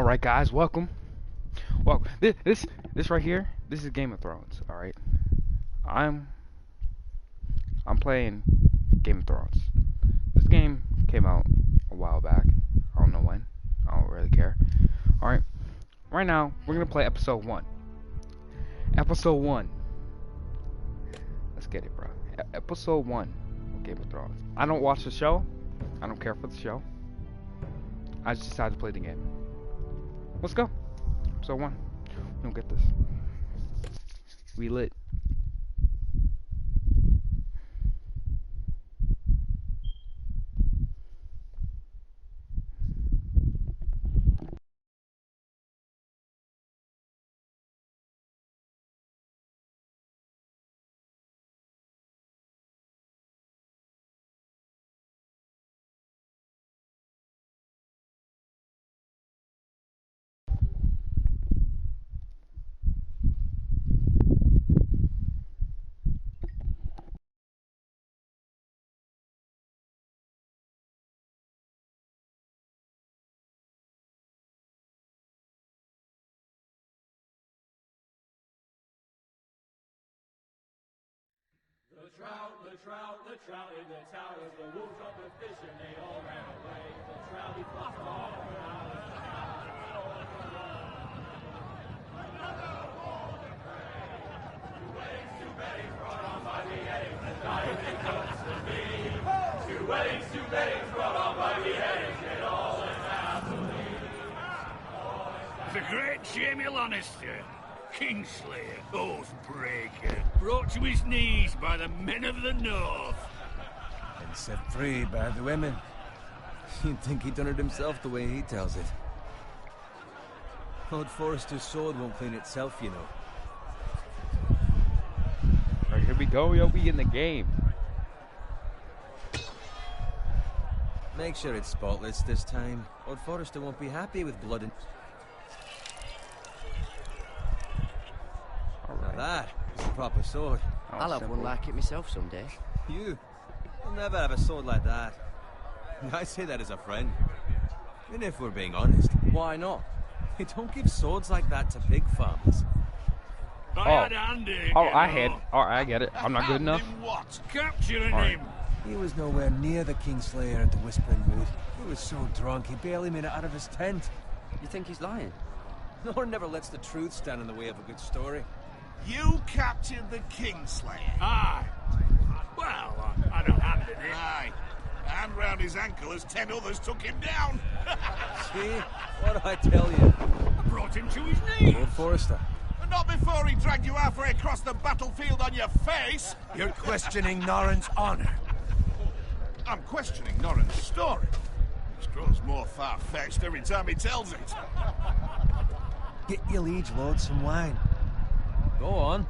right, guys, welcome. Well, this right here, this is Game of Thrones. All right, I'm I'm playing Game of Thrones. This game came out a while back. I don't know when. I don't really care. All right, right now we're gonna play episode one. Episode one. Let's get it, bro. Episode one of Game of Thrones. I don't watch the show. I don't care for the show. I just decided to play the game. Let's go. Episode one. We don't get this. We lit. The trout in the towers, the wolves of the fish, and they all ran away. The trout, he flopped off when I was another war to pray. Two weddings, two beddings, brought on by beheadings, and dying they comes to me. Two weddings, brought on by beheadings, and all is happily. The great Jaime Lannister, Kingslayer, Oathbreaker, brought to his knees by the men of the North. And set free by the women. You'd think he'd done it himself the way he tells it. Lord Forrester's sword won't clean itself, you know. Alright, here we go, yo, we in the game. Make sure it's spotless this time. Lord Forrester won't be happy with blood and... Alright. That is a proper sword. Oh, I'll have simple. one like it myself someday. You'll never have a sword like that. I say that as a friend. And if we're being honest, Why not? they don't give swords like that to pig farmers. I had Andy. Oh, I had. Alright, I get it. I'm not good enough. Him what? Capturing Alright. him. He was nowhere near the Kingslayer at the Whispering Wood. He was so drunk he barely made it out of his tent. You think he's lying? Nor never lets the truth stand in the way of a good story. You captured the Kingslayer. Aye. Well, I don't hand it. Aye. And round his ankle as 10 others took him down. See? What do I tell you? I brought him to his knees. Lord Forrester. But not before he dragged you halfway across the battlefield on your face. You're questioning Norrin's honor. I'm questioning Norrin's story. It grows more far-fetched every time he tells it. Get your liege lord some wine. Go on.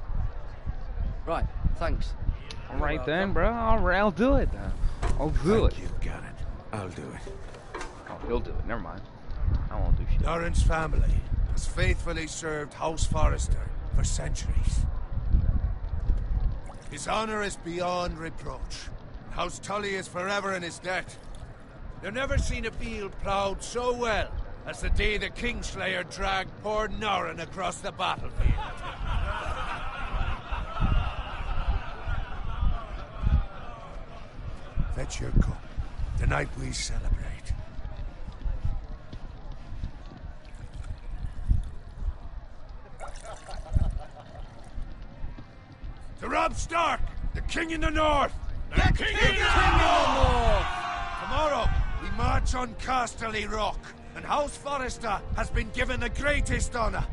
Right, thanks. Alright then, bro. Alright, I'll do it then. I'll do it. Thank you, Garrett. I'll do it. Oh, he'll do it. Never mind. I won't do shit. Norrin's family has faithfully served House Forrester for centuries. His honor is beyond reproach. House Tully is forever in his debt. They've never seen a field ploughed so well as the day the Kingslayer dragged poor Norrin across the battlefield. Fetch your cup. Tonight we celebrate. To Robb Stark, the King in the North! The King of the North! Tomorrow, we march on Casterly Rock, and House Forrester has been given the greatest honor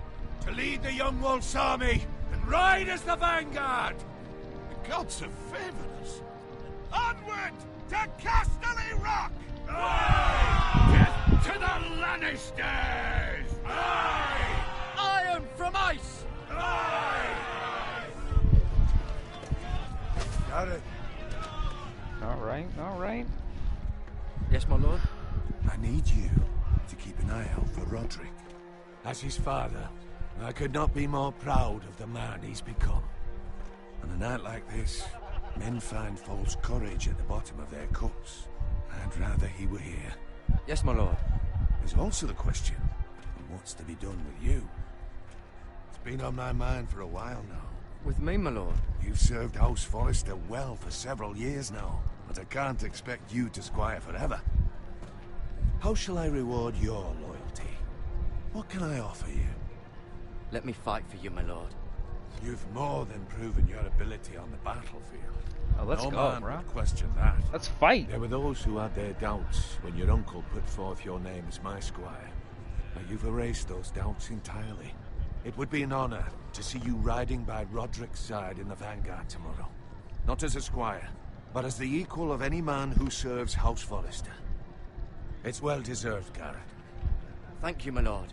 to lead the Young Wolf's army and ride as the vanguard! The gods have favored us. Onward to Casterly Rock! Death to the Lannisters! Aye! Iron from ice! Got it. Alright, alright. Yes, my lord? I need you to keep an eye out for Roderick. As his father, I could not be more proud of the man he's become. On a night like this, men find false courage at the bottom of their cups. I'd rather he were here. Yes, my lord. There's also the question of what what's to be done with you. It's been on my mind for a while now. With me, my lord. You've served House Forrester well for several years now, but I can't expect you to squire forever. How shall I reward your loyalty? What can I offer you? Let me fight for you, my lord. You've more than proven your ability on the battlefield. Oh, let's no go, man bro. would question that. Let's fight. There were those who had their doubts when your uncle put forth your name as my squire. But you've erased those doubts entirely. It would be an honor to see you riding by Roderick's side in the vanguard tomorrow. Not as a squire, but as the equal of any man who serves House Forrester. It's well deserved, Garrett. Thank you, my lord.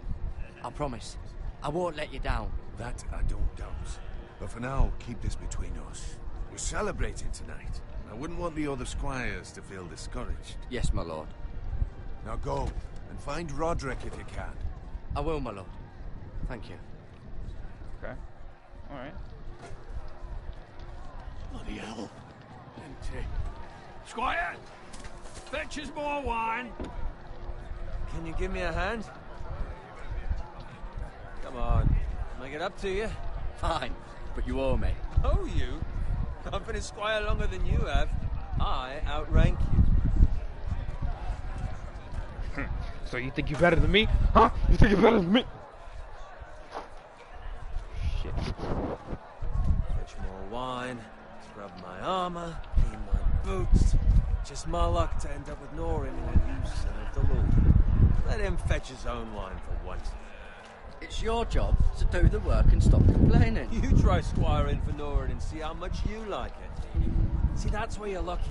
I promise. I won't let you down. That I don't doubt. But for now, keep this between us. We're celebrating tonight. I wouldn't want the other squires to feel discouraged. Yes, my lord. Now go, and find Roderick if you can. I will, my lord. Thank you. Okay. Alright. Bloody hell. Empty. Squire! Fetch us more wine. Can you give me a hand? Come on. Make it up to you. Fine, but you owe me. Oh, you? I've been a squire longer than you have. I outrank you. So you think you're better than me? Huh? You think you're better than me? Shit. Fetch more wine, scrub my armor, clean my boots. Just my luck to end up with Norin in a use of the Lord. Let him fetch his own wine for once. It's your job to do the work and stop complaining. You try squiring for Norin and see how much you like it. See, that's where you're lucky.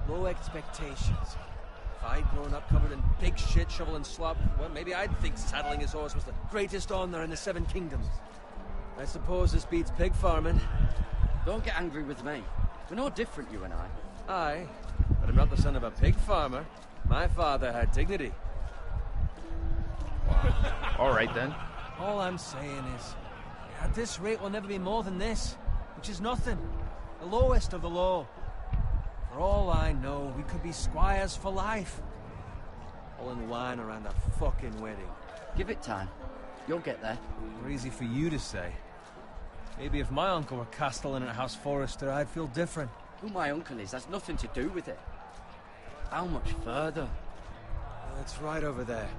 Low expectations. If I'd grown up covered in pig shit, shovel and slop, well, maybe I'd think saddling his horse was the greatest honor in the Seven Kingdoms. I suppose this beats pig farming. Don't get angry with me. We're no different, you and I. Aye, but I'm not the son of a pig farmer. My father had dignity. Alright then. All I'm saying is, at this rate we'll never be more than this, which is nothing. The lowest of the low. For all I know, we could be squires for life. All in wine around a fucking wedding. Give it time. You'll get there. More easy for you to say. Maybe if my uncle were castellan at House Forrester, I'd feel different. Who my uncle is has nothing to do with it. How much further? It's right over there.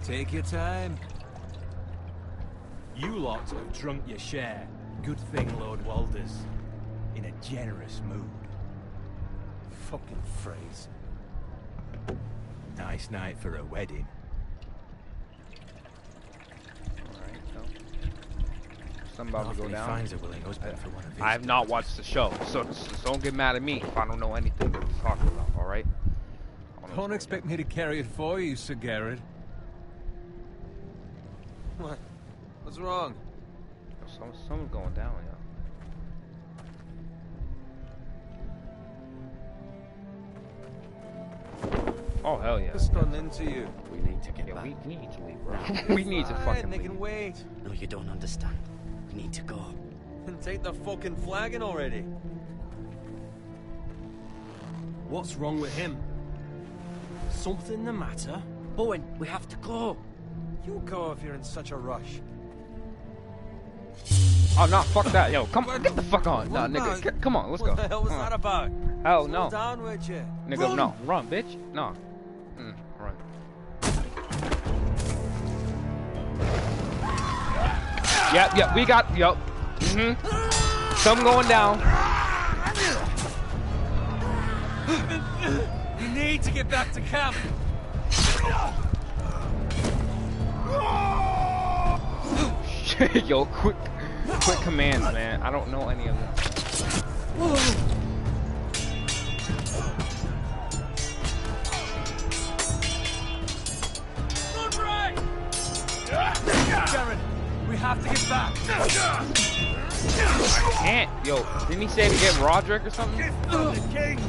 Take your time. You lot have drunk your share. Good thing Lord Walder's in a generous mood. Fucking phrase. Nice night for a wedding. Alright, so. Something about to go He down. finds a willing husband for one of his. I have not watched the show, so don't get mad at me if I don't know anything that he's talking about, alright? Don't expect me to carry it for you, Sir Garrett. What? What's wrong? Someone's going down, yeah. Oh, hell yeah. What's done into you? We need to get Yeah, back. we need to leave, bro. We need to fucking They leave. can wait. No, you don't understand. We need to go. And take the fucking flagon already. What's wrong with him? Something the matter? Bowen, we have to go. You go if you're in such a rush. Oh, no, fuck that. Yo, come on, get the fuck on. Nah, nigga, come on, let's go. What the hell was Come on. that about? Hell Slow no. down with you. Nigga, no. Run, bitch. No. Run. Yep, we got, Something going down. You need to get back to camp. Yo, quick commands, man. I don't know any of them. Garen, we have to get back. I can't. Yo, didn't he say to get Roderick or something? The king.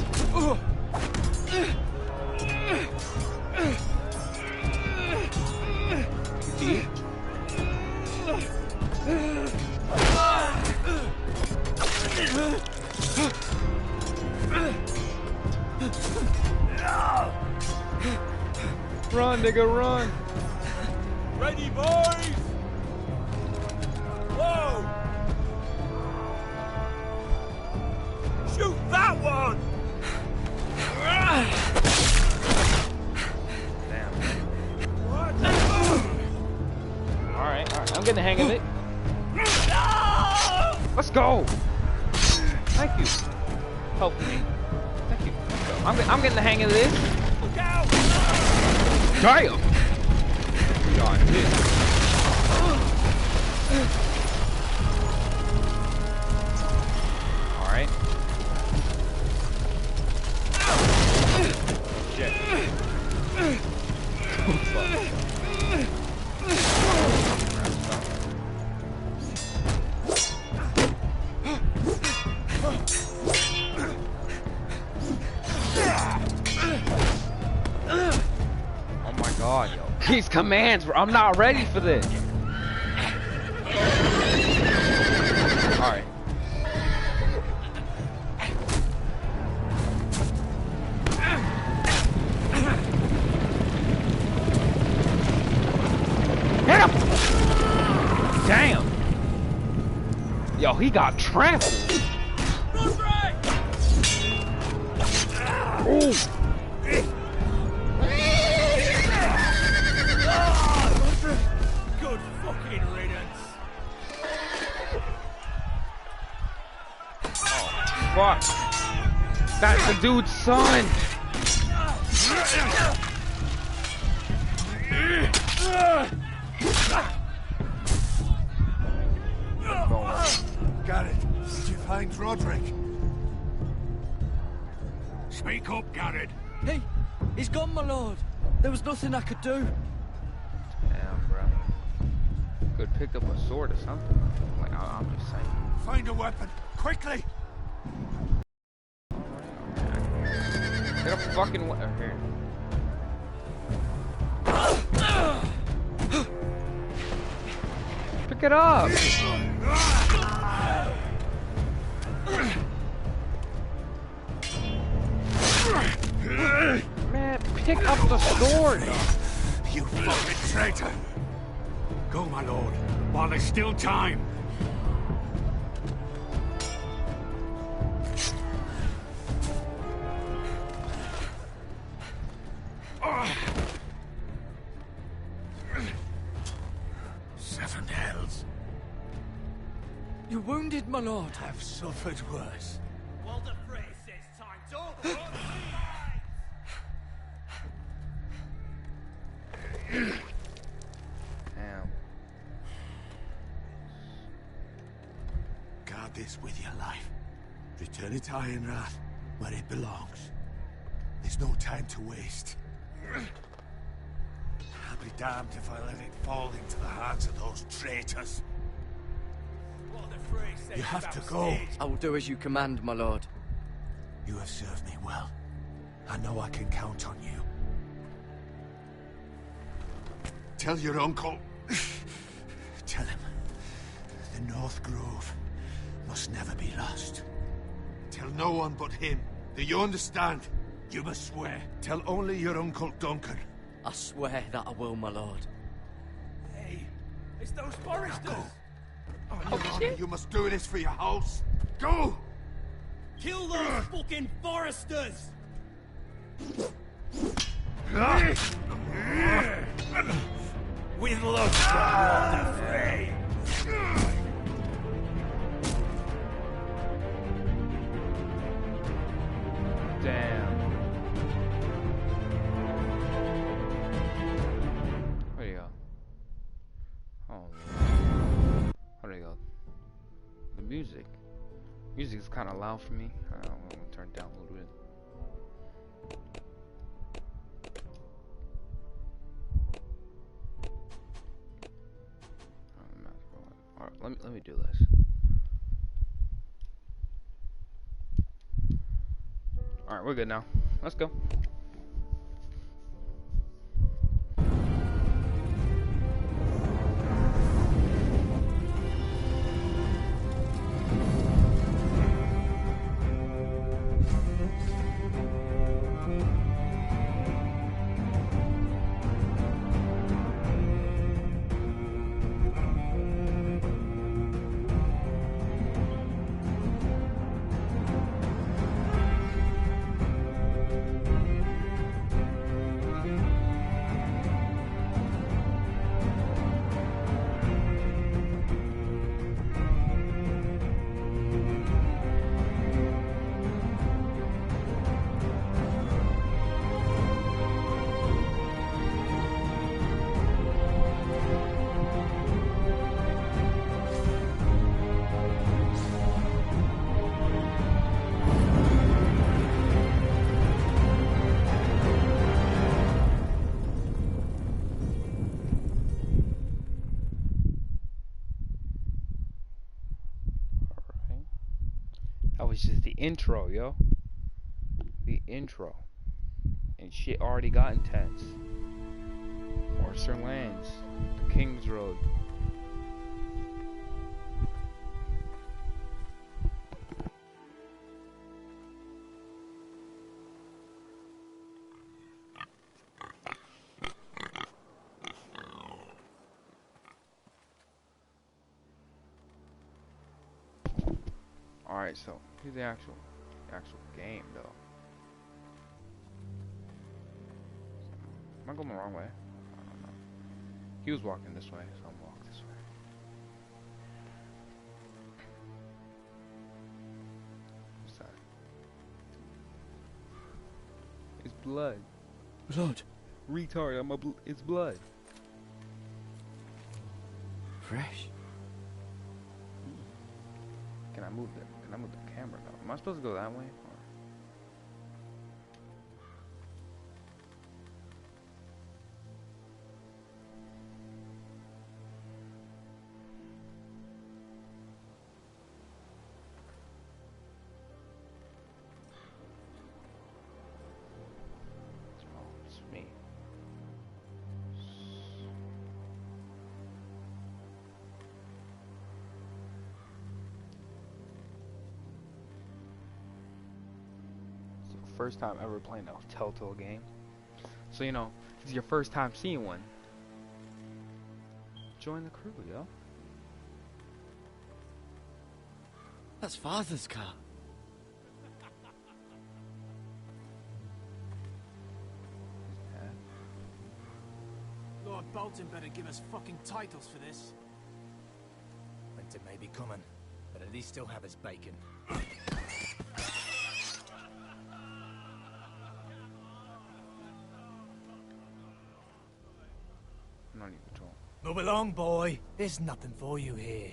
Run, nigga, run! Ready, boys! Whoa! Shoot that one! Damn. What? Alright, I'm getting the hang of it. Let's go! Thank you. Help me. Thank you. Let's go. I'm getting the hang of this. Look out! Damn! God, shit. Alright. Shit. Oh my god, yo. These commands, bro. I'm not ready for this. Alright. Hit him! Damn! Yo, he got trampled. Ooh! Good fucking riddance. Fuck! That's the dude's son! Garrett, did you find Roderick? Speak up, Garrett. Hey, he's gone, my lord. There was nothing I could do. Damn, bro. Could pick up a sword or something. Like, I'm just saying. Find a weapon, quickly! Get a fucking here. Pick it up! Man, pick up the sword! You fucking traitor! Go, my lord, while there's still time. Seven hells. You're wounded, my lord. I've suffered worse. Well, the phrase says time's over. Damn. Guard this with your life. Return it to Ironrath, where it belongs. There's no time to waste. I'll be damned if I let it fall into the hands of those traitors. What the phrase says You have about to go. stage. I will do as you command, my lord. You have served me well. I know I can count on you. Tell your uncle. Tell him. The North Grove must never be lost. Tell no one but him. Do you understand? You must swear. Tell only your Uncle Duncan. I swear that I will, my lord. Hey, it's those foresters. Go. On your honor, you must do this for your house. Go! Kill those fucking foresters! With love, the fray. Damn. Where do you go? Oh, Lord. Where do you go? The music. Music is kind of loud for me. I don't know, I'm gonna turn it down a little bit. Alright, let me do this. Alright, we're good now. Let's go. That was just the intro, yo. The intro. And shit already got intense. Orser Lands. The King's Road. Alright, so here's the actual game though. Am I going the wrong way? I don't know. He was walking this way, so I'm walking this way. What's that? It's blood. Blood? Retard, it's blood. Fresh? Can I move the camera though? Am I supposed to go that way? Or? Oh, it's me. First time ever playing a Telltale game. So, you know, it's your first time seeing one. Join the crew, yo. That's Father's car. Lord Bolton better give us fucking titles for this. Winter may be coming, but at least he'll have his bacon. I'm not even told. Move along, boy. There's nothing for you here.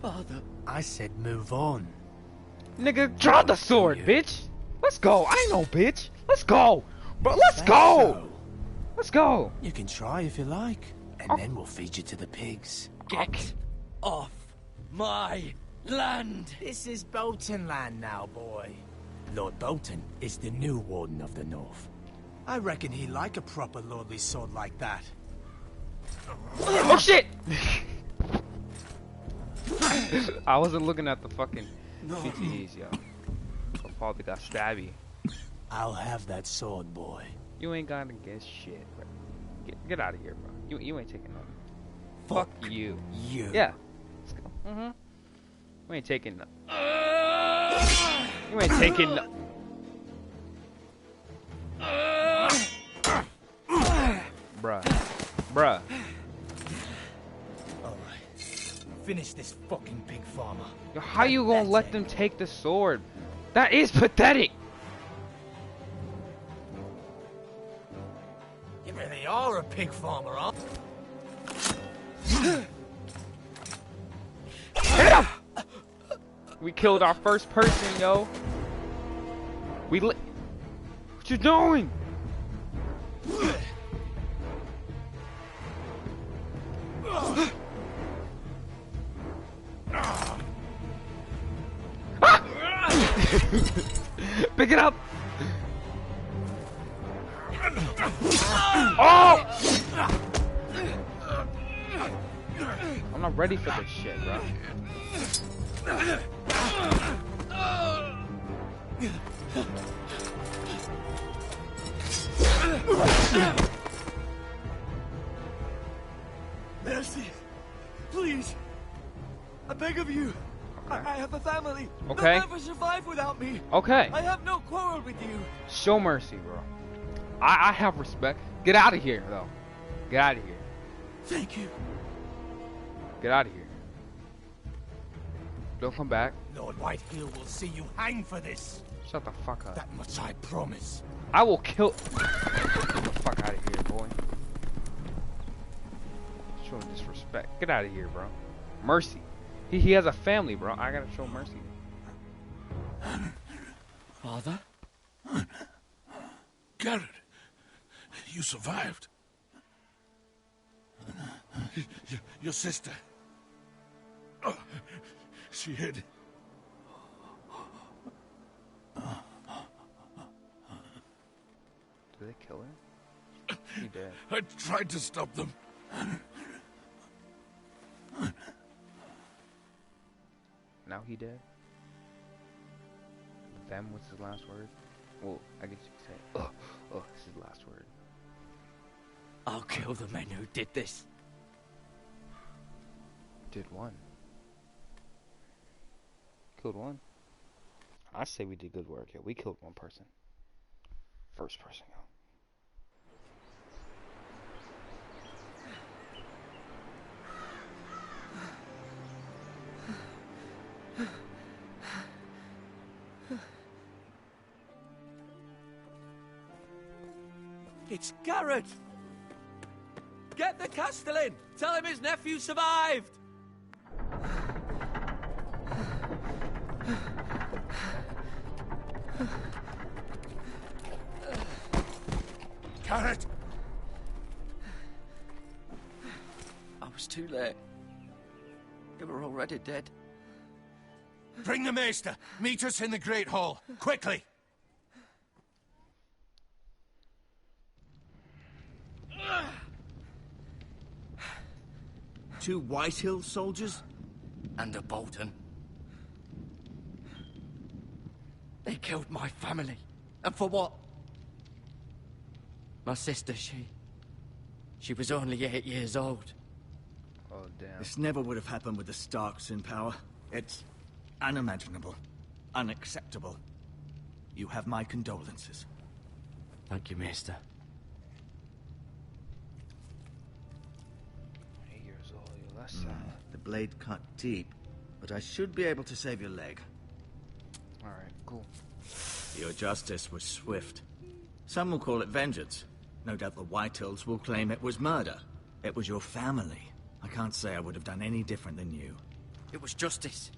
Father. I said move on. Nigga, draw the sword, bitch! Let's go! I ain't no bitch! Let's go! Bro, let's go! Let's go! You can try if you like, and then we'll feed you to the pigs. Get off my land! This is Bolton land now, boy. Lord Bolton is the new Warden of the North. I reckon he'd like a proper lordly sword like that. Oh shit! I wasn't looking at the fucking CTEs, yo. My father got stabby. I'll have that sword, boy. You ain't gonna get shit, bro. Get out of here, bro. You ain't taking nothing. Fuck you. You. Yeah. Let's go. Mm-hmm. You ain't taking nothing. You ain't taking nothing. Bruh. Alright. Finish this fucking pig farmer. Yo, how you gonna let them take the sword? That is pathetic! You really are a pig farmer, huh? We killed our first person, yo. What you doing? Pick it up. Oh! I'm not ready for this shit, bro. Mercy! Please! I beg of you! Okay. I have a family! Okay. They'll never survive without me! Okay. I have no quarrel with you! Show mercy, bro. I have respect. Get out of here, though. Get out of here. Thank you! Get out of here. Don't come back. Lord Whitehill will see you hang for this. Shut the fuck up. That much I promise. I will kill. Get the fuck out of here, boy. Show disrespect. Get out of here, bro. Mercy. He has a family, bro. I gotta show mercy. Father? Garrett, you survived. Your sister. Oh, she hid kill him? He dead. I tried to stop them. Now he dead? Them was his last word? Well, I guess you could say, this is his last word. I'll kill the men who did this. Did one. Killed one. I say we did good work here. We killed one person. First person, yo. It's Garrett! Get the Castellan! Tell him his nephew survived! Garrett! I was too late. They were already dead. Bring the Maester! Meet us in the Great Hall! Quickly! Two Whitehill soldiers? And a Bolton. They killed my family. And for what? My sister, she was only 8 years old. Oh, damn. This never would have happened with the Starks in power. It's unimaginable. Unacceptable. You have my condolences. Thank you, Maester. 8 years old, yo, that's sad. The blade cut deep, but I should be able to save your leg. Alright, cool. Your justice was swift. Some will call it vengeance. No doubt the Whitehills will claim it was murder. It was your family. I can't say I would have done any different than you. It was justice.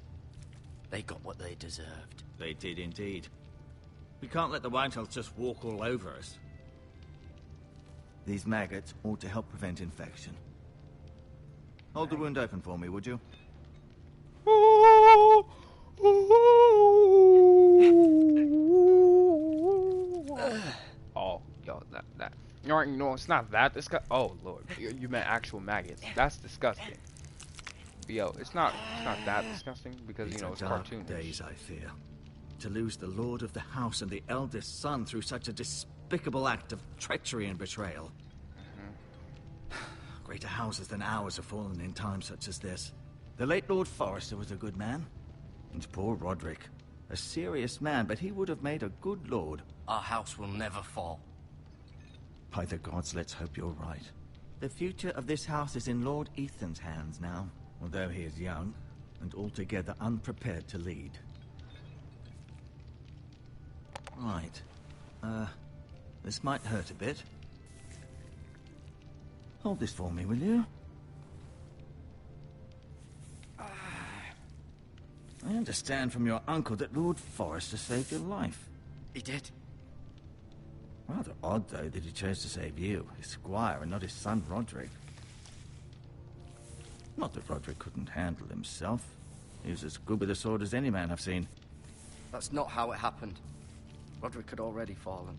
They got what they deserved. They did indeed. We can't let the Whitehills just walk all over us. These maggots ought to help prevent infection. Hold the wound open for me, would you? Oh, yo, that. No, it's not that. Oh, Lord. You meant actual maggots. That's disgusting. Yo, it's not that disgusting because, you know, it's dark cartoonish. days, I fear. To lose the lord of the house and the eldest son through such a despicable act of treachery and betrayal. Greater houses than ours have fallen in times such as this. The late Lord Forrester was a good man. And poor Roderick. A serious man, but he would have made a good lord. Our house will never fall. By the gods, let's hope you're right. The future of this house is in Lord Ethan's hands now, although he is young and altogether unprepared to lead. Right. This might hurt a bit. Hold this for me, will you? I understand from your uncle that Lord Forrester saved your life. He did. Rather odd, though, that he chose to save you, his squire, and not his son Roderick. Not that Roderick couldn't handle himself. He was as good with a sword as any man I've seen. That's not how it happened. Roderick had already fallen.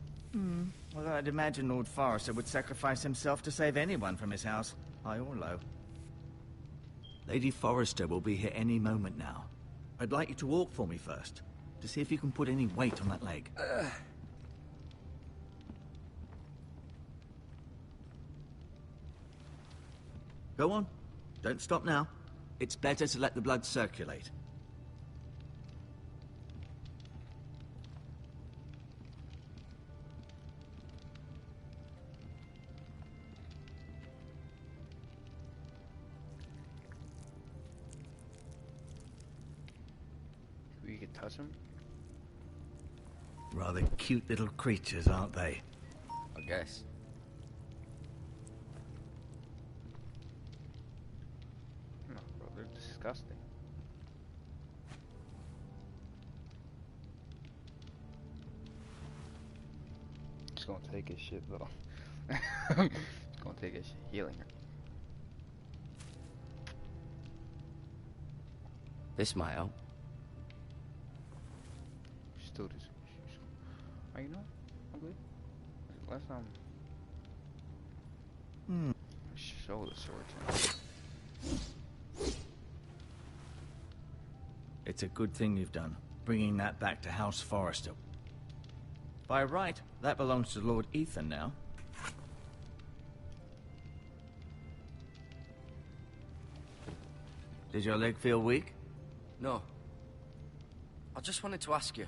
Well, I'd imagine Lord Forrester would sacrifice himself to save anyone from his house, high or low. Lady Forrester will be here any moment now. I'd like you to walk for me first, to see if you can put any weight on that leg. Go on. Don't stop now. It's better to let the blood circulate. We could touch him? Rather cute little creatures, aren't they? I guess. No, bro, they're disgusting. It's gonna take his shit, though. It's gonna take his shit. Healing her. This might help. Still just. Oh, you know? I'm good. let's show the sword to him. It's a good thing you've done, bringing that back to House Forrester. By right, that belongs to Lord Ethan now. Did your leg feel weak? No. I just wanted to ask you.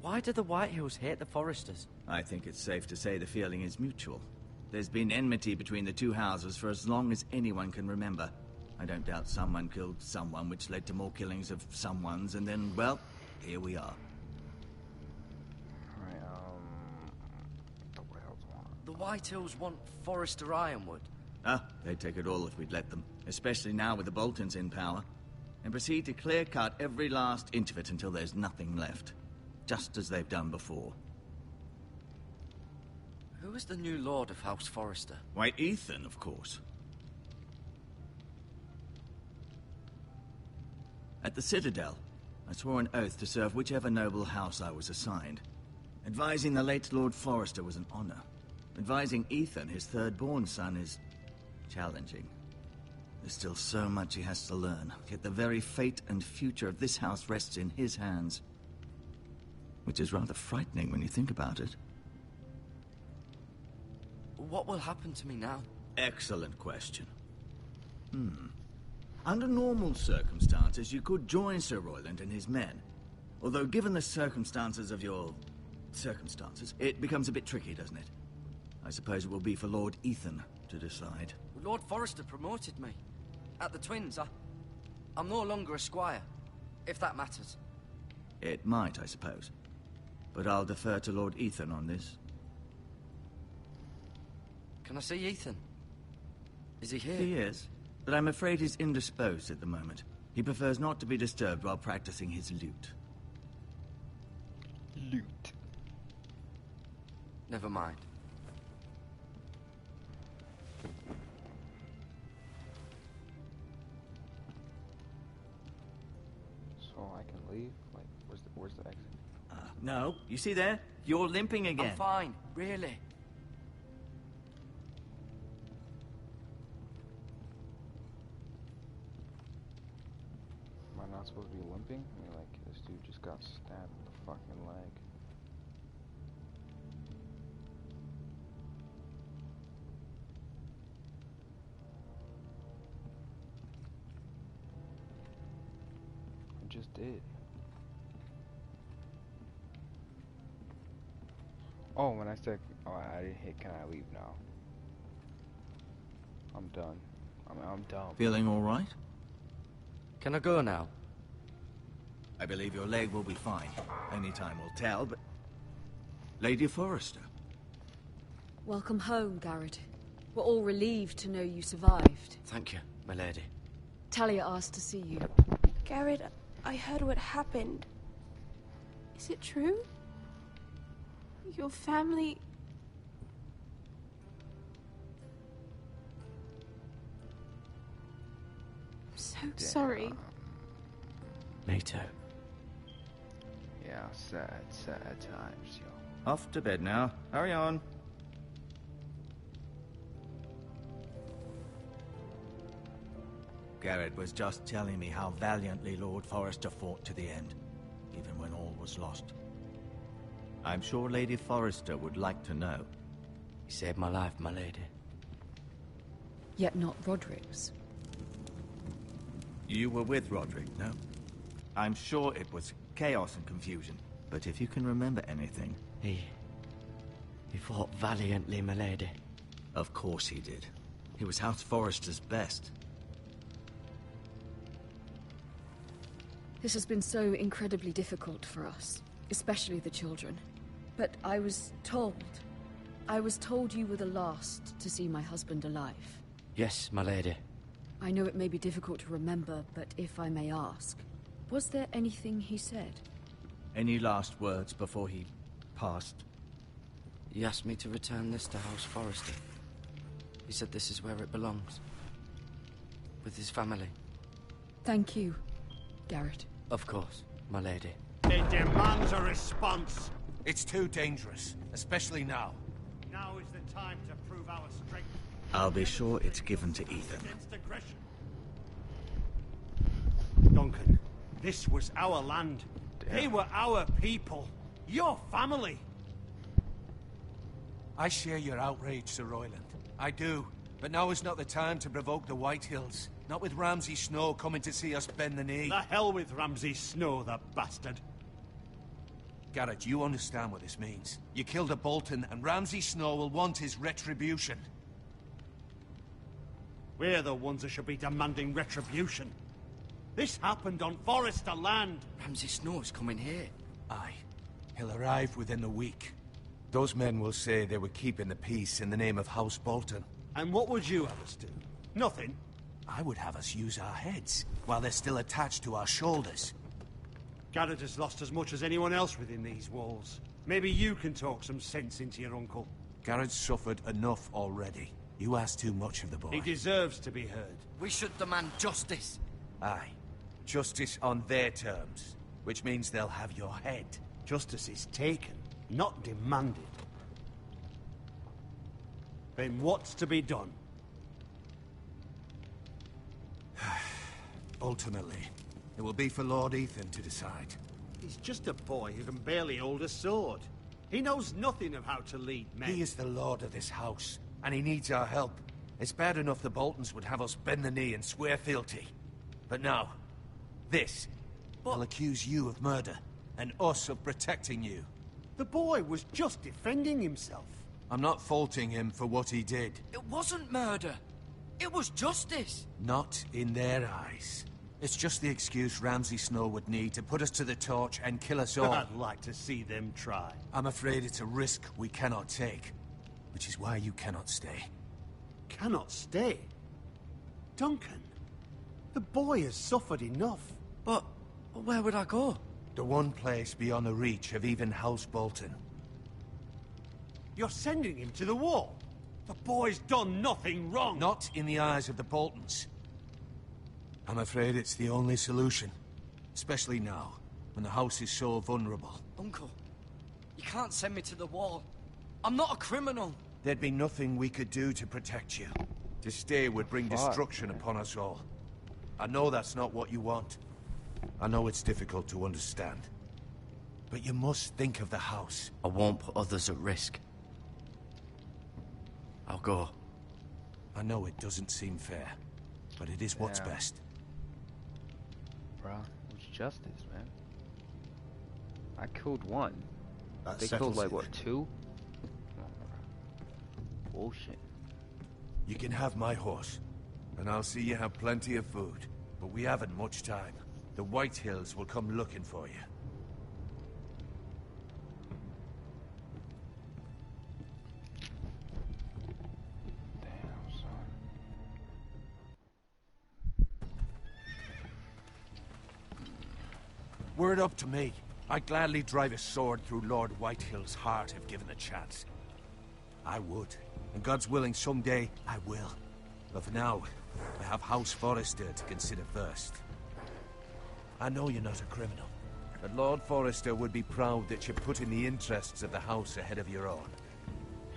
Why do the Whitehills hate the Forresters? I think it's safe to say the feeling is mutual. There's been enmity between the two houses for as long as anyone can remember. I don't doubt someone killed someone, which led to more killings of someones, and then, well, here we are. Alright, what else want? The Whitehills want Forrester Ironwood. Ah, they'd take it all if we'd let them, especially now with the Boltons in power, and proceed to clear-cut every last inch of it until there's nothing left, just as they've done before. Who is the new Lord of House Forrester? Why, Ethan, of course. At the Citadel, I swore an oath to serve whichever noble house I was assigned. Advising the late Lord Forrester was an honor. Advising Ethan, his third-born son, is challenging. There's still so much he has to learn, yet the very fate and future of this house rests in his hands. Which is rather frightening when you think about it. What will happen to me now? Excellent question. Under normal circumstances, you could join Sir Royland and his men. Although, given the circumstances of your circumstances, it becomes a bit tricky, doesn't it? I suppose it will be for Lord Ethan to decide. Lord Forrester promoted me. At the Twins, I'm no longer a squire, if that matters. It might, I suppose. But I'll defer to Lord Ethan on this. Can I see Ethan? Is he here? He is, but I'm afraid he's indisposed at the moment. He prefers not to be disturbed while practicing his lute. Loot. Never mind. So I can leave? Like, where's the exit? No, you see there? You're limping again. I'm fine, really. Am I not supposed to be limping? I mean, like, this dude just got stabbed in the fucking leg. I just did. Oh, when I said, oh, I didn't hit, can I leave now? I'm done. I'm done. Feeling all right? Can I go now? I believe your leg will be fine. Only time will tell, but... Lady Forrester. Welcome home, Garrett. We're all relieved to know you survived. Thank you, my lady. Talia asked to see you. Garrett, I heard what happened. Is it true? Your family... I'm so sorry. Me too. Yeah, sad times, yo. Off to bed now. Hurry on. Garrett was just telling me how valiantly Lord Forrester fought to the end, even when all was lost. I'm sure Lady Forrester would like to know. He saved my life, my lady. Yet not Roderick's. You were with Roderick, no? I'm sure it was chaos and confusion, but if you can remember anything... He fought valiantly, my lady. Of course he did. He was House Forrester's best. This has been so incredibly difficult for us, especially the children. But I was told you were the last to see my husband alive. Yes, my lady. I know it may be difficult to remember, but if I may ask, was there anything he said? Any last words before he passed? He asked me to return this to House Forrester. He said this is where it belongs. With his family. Thank you, Garrett. Of course, my lady. It demands a response. It's too dangerous, especially now. Now is the time to prove our strength. I'll be sure it's given to Ethan. Against aggression. Duncan, this was our land. Damn. They were our people. Your family. I share your outrage, Sir Royland. I do. But now is not the time to provoke the Whitehills. Not with Ramsay Snow coming to see us bend the knee. The hell with Ramsay Snow, the bastard. Garrett, you understand what this means. You killed a Bolton, and Ramsay Snow will want his retribution. We're the ones that should be demanding retribution. This happened on Forrester land. Ramsay Snow's coming here. Aye. He'll arrive within the week. Those men will say they were keeping the peace in the name of House Bolton. And what would you have us do? Nothing. I would have us use our heads, while they're still attached to our shoulders. Garrett has lost as much as anyone else within these walls. Maybe you can talk some sense into your uncle. Garrett's suffered enough already. You ask too much of the boy. He deserves to be heard. We should demand justice. Aye. Justice on their terms, which means they'll have your head. Justice is taken, not demanded. Then what's to be done? Ultimately, it will be for Lord Ethan to decide. He's just a boy who can barely hold a sword. He knows nothing of how to lead men. He is the lord of this house, and he needs our help. It's bad enough the Boltons would have us bend the knee and swear fealty. But now, this will accuse you of murder, and us of protecting you. The boy was just defending himself. I'm not faulting him for what he did. It wasn't murder. It was justice. Not in their eyes. It's just the excuse Ramsay Snow would need to put us to the torch and kill us all. I'd like to see them try. I'm afraid it's a risk we cannot take, which is why you cannot stay. Cannot stay? Duncan, the boy has suffered enough. But where would I go? The one place beyond the reach of even House Bolton. You're sending him to the wall? The boy's done nothing wrong. Not in the eyes of the Boltons. I'm afraid it's the only solution. Especially now, when the house is so vulnerable. Uncle, you can't send me to the wall. I'm not a criminal. There'd be nothing we could do to protect you. To stay would bring destruction upon us all. I know that's not what you want. I know it's difficult to understand. But you must think of the house. I won't put others at risk. I'll go. I know it doesn't seem fair, but it is what's best. Bro, it's justice, man. I killed one. That They killed settles like it. what, 2? Bullshit. You can have my horse, and I'll see you have plenty of food. But we haven't much time. The Whitehills will come looking for you. Damn, son. Were it up to me, I'd gladly drive a sword through Lord Whitehill's heart if given the chance. I would. And God's willing, someday I will. But for now, I have House Forrester to consider first. I know you're not a criminal, but Lord Forrester would be proud that you're putting the interests of the house ahead of your own.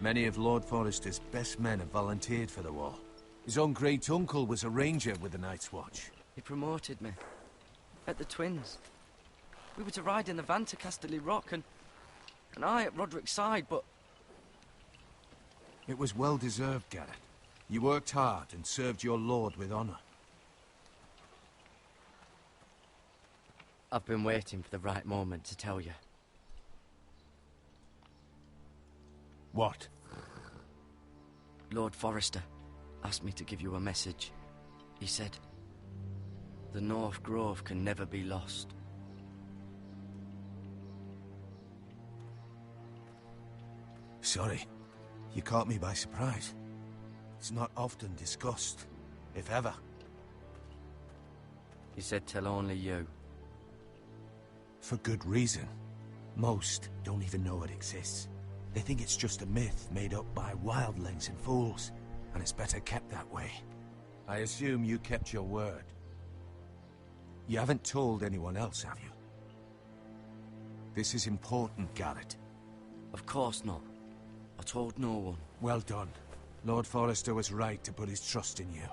Many of Lord Forrester's best men have volunteered for the war. His own great-uncle was a ranger with the Night's Watch. He promoted me. At the Twins. We were to ride in the van to Casterly Rock, and I at Roderick's side, but... It was well-deserved, Garrett. You worked hard and served your lord with honor. I've been waiting for the right moment to tell you. What? Lord Forrester asked me to give you a message. He said, the North Grove can never be lost. Sorry. You caught me by surprise. It's not often discussed, if ever. He said tell only you. For good reason. Most don't even know it exists. They think it's just a myth made up by wildlings and fools, and it's better kept that way. I assume you kept your word. You haven't told anyone else, have you? This is important, Garrett. Of course not. I told no one. Well done. Lord Forrester was right to put his trust in you.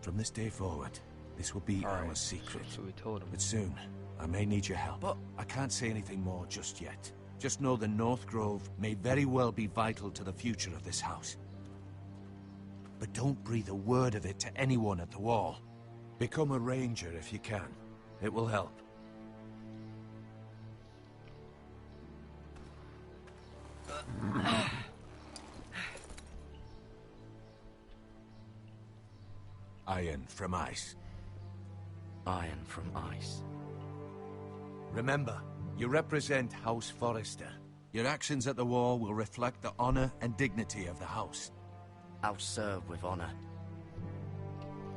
From this day forward, this will be our secret. So we told him. But soon, I may need your help. But I can't say anything more just yet. Just know the North Grove may very well be vital to the future of this house. But don't breathe a word of it to anyone at the Wall. Become a ranger if you can. It will help. Iron from ice. Iron from ice. Remember, you represent House Forrester. Your actions at the Wall will reflect the honor and dignity of the house. I'll serve with honor.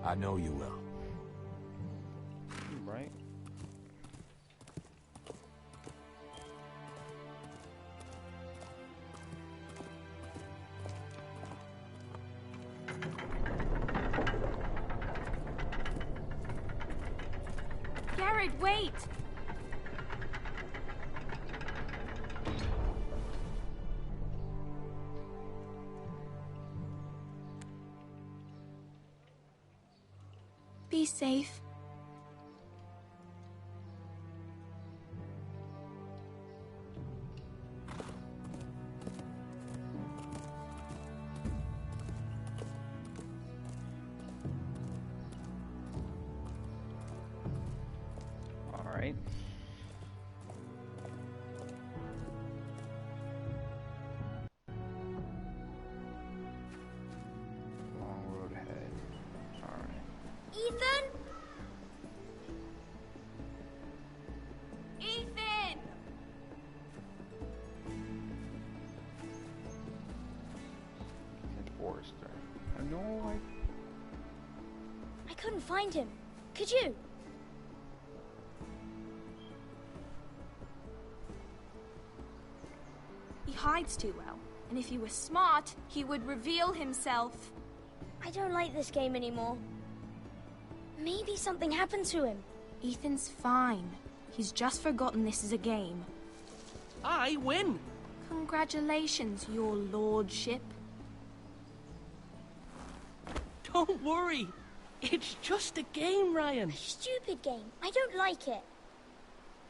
I know you will. Right. Garrett, wait! Be safe. All right. Long road ahead. All right. Ethan? Ethan! Forrester. I know. I couldn't find him. Could you? He hides too well, and if he were smart, he would reveal himself. I don't like this game anymore. Maybe something happened to him. Ethan's fine. He's just forgotten this is a game. I win! Congratulations, your lordship. Don't worry. It's just a game, Ryan. A stupid game. I don't like it.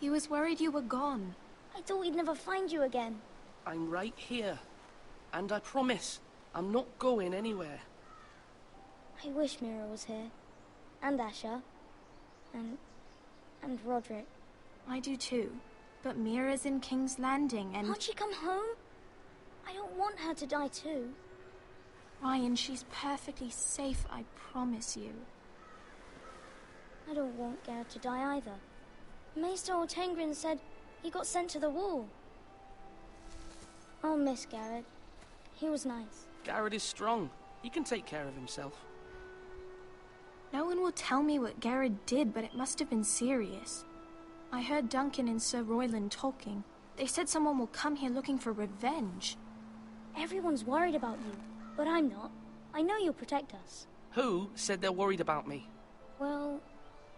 He was worried you were gone. I thought we'd never find you again. I'm right here. And I promise, I'm not going anywhere. I wish Mira was here. And Asher. And Roderick. I do too. But Mira's in King's Landing and... Can't she come home? I don't want her to die too. Ryan, she's perfectly safe, I promise you. I don't want Garrett to die either. Maester Ortengrin said he got sent to the Wall. I'll miss Garrett. He was nice. Garrett is strong. He can take care of himself. No one will tell me what Garrett did, but it must have been serious. I heard Duncan and Sir Royland talking. They said someone will come here looking for revenge. Everyone's worried about you, but I'm not. I know you'll protect us. Who said they're worried about me? Well,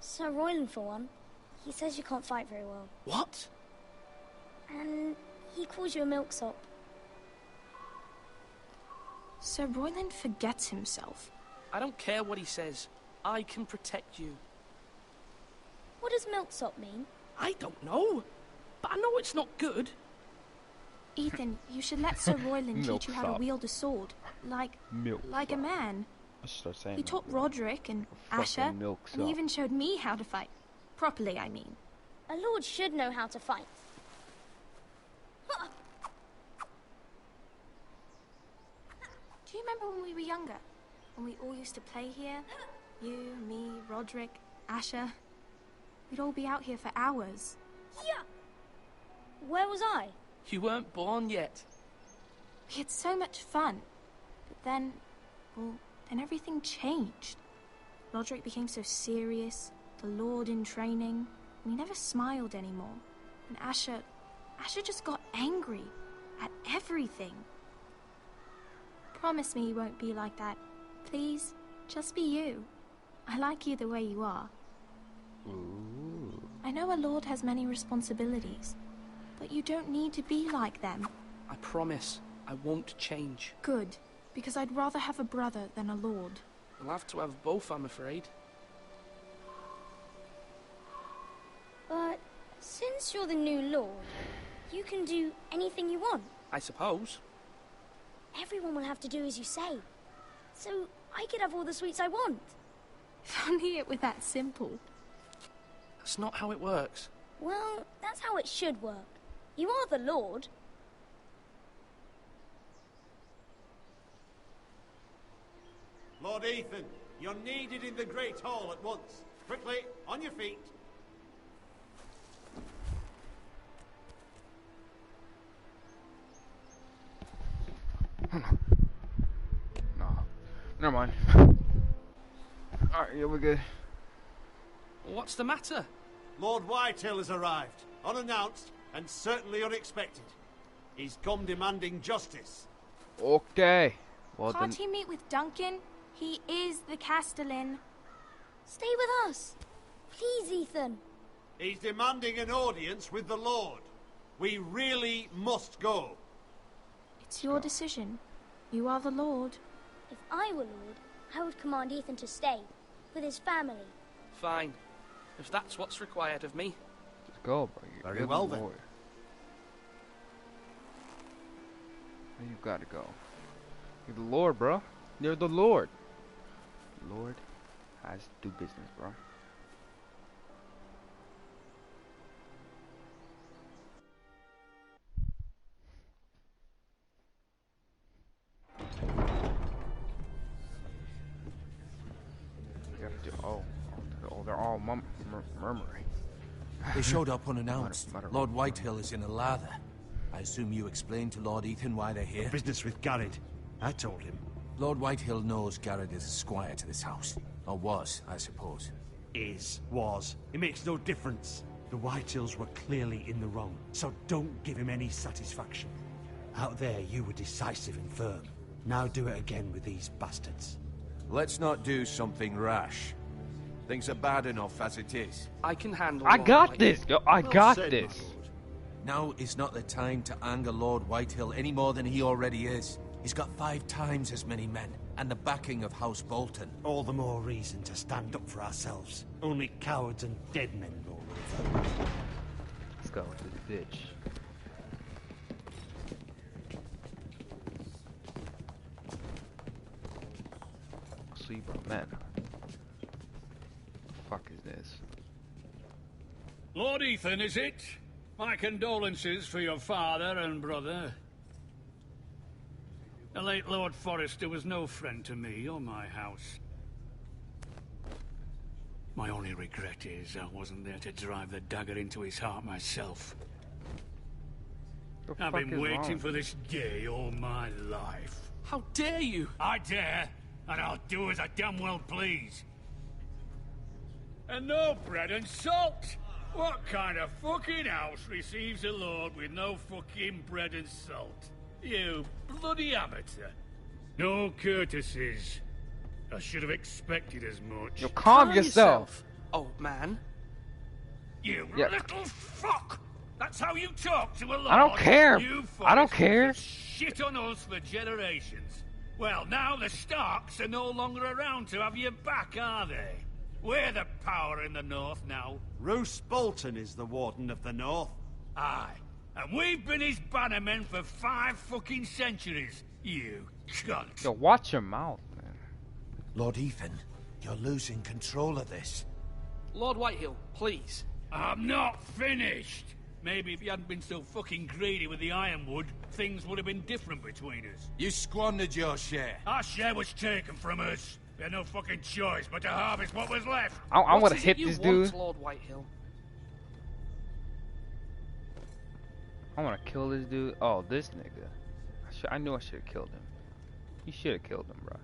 Sir Royland for one. He says you can't fight very well. What? And he calls you a milksop. Sir Royland forgets himself. I don't care what he says. I can protect you. What does milksop mean? I don't know, but I know it's not good. Ethan, you should let Sir Royland teach you how to wield a sword. Like a man. I should start saying He taught Roderick and Asher, and he even showed me how to fight. Properly, I mean. A lord should know how to fight. Do you remember when we were younger? When we all used to play here? You, me, Roderick, Asher. We'd all be out here for hours. Yeah. Where was I? You weren't born yet. We had so much fun. But then, well, then everything changed. Roderick became so serious, the Lord in training, and he never smiled anymore. And Asher just got angry at everything. Promise me you won't be like that. Please, just be you. I like you the way you are. Ooh. I know a lord has many responsibilities, But you don't need to be like them. I promise I won't change. Good, because I'd rather have a brother than a lord. We'll have to have both, I'm afraid. But since you're the new lord, you can do anything you want. I suppose. Everyone will have to do as you say. So I could have all the sweets I want. If only it were that simple. That's not how it works. Well, that's how it should work. You are the lord. Lord Ethan, you're needed in the Great Hall at once. Quickly, on your feet. No. Never mind. Alright, yeah, we're good. What's the matter? Lord Whitehill has arrived, unannounced and certainly unexpected. He's come demanding justice. Okay. Well, Can't he meet with Duncan? He is the Castellan. Stay with us. Please, Ethan. He's demanding an audience with the Lord. We really must go. It's your decision. You are the Lord. If I were Lord, I would command Ethan to stay, with his family. Fine. If that's what's required of me. Let's go, bro. Very well, then. Where you gotta go. You're the Lord, bro. You're the Lord. Lord has to do business, bro. You have to do, oh, they're all murmuring. They showed up unannounced. Lord Whitehill is in a lather. I assume you explained to Lord Ethan why they're here? Business with Garrett. I told him. Lord Whitehill knows Garrett is a squire to this house. Or was, I suppose. Was. It makes no difference. The Whitehills were clearly in the wrong, so don't give him any satisfaction. Out there, you were decisive and firm. Now do it again with these bastards. Let's not do something rash. Things are bad enough as it is. I can handle I got this, yo. I got this. Now is not the time to anger Lord Whitehill any more than he already is. He's got 5 times as many men, and the backing of House Bolton. All the more reason to stand up for ourselves. Only cowards and dead men roll over. Let's go to the ditch. See, bro, man. The fuck is this? Lord Ethan, is it? My condolences for your father and brother. The late Lord Forrester was no friend to me or my house. My only regret is I wasn't there to drive the dagger into his heart myself. I've been waiting for this day all my life. How dare you? I dare, and I'll do as I damn well please. And no bread and salt! What kind of fucking house receives a lord with no fucking bread and salt? You bloody amateur. No courtesies. I should have expected as much. Yo, calm yourself. Old man. You little fuck! That's how you talk to a lord. I don't care. You I don't care. Shit on us for generations. Well, now the Starks are no longer around to have your back, are they? We're the power in the north now. Roose Bolton is the Warden of the North. Aye. And we've been his bannermen for 5 fucking centuries. You cunt. Yo, watch your mouth, man. Lord Ethan, you're losing control of this. Lord Whitehill, please. I'm not finished. Maybe if you hadn't been so fucking greedy with the ironwood, things would have been different between us. You squandered your share. Our share was taken from us. We had no fucking choice but to harvest what was left. I want to hit this dude. Lord Whitehill? I want to kill this dude. Oh, this nigga. I knew I should have killed him. You should have killed him, bro.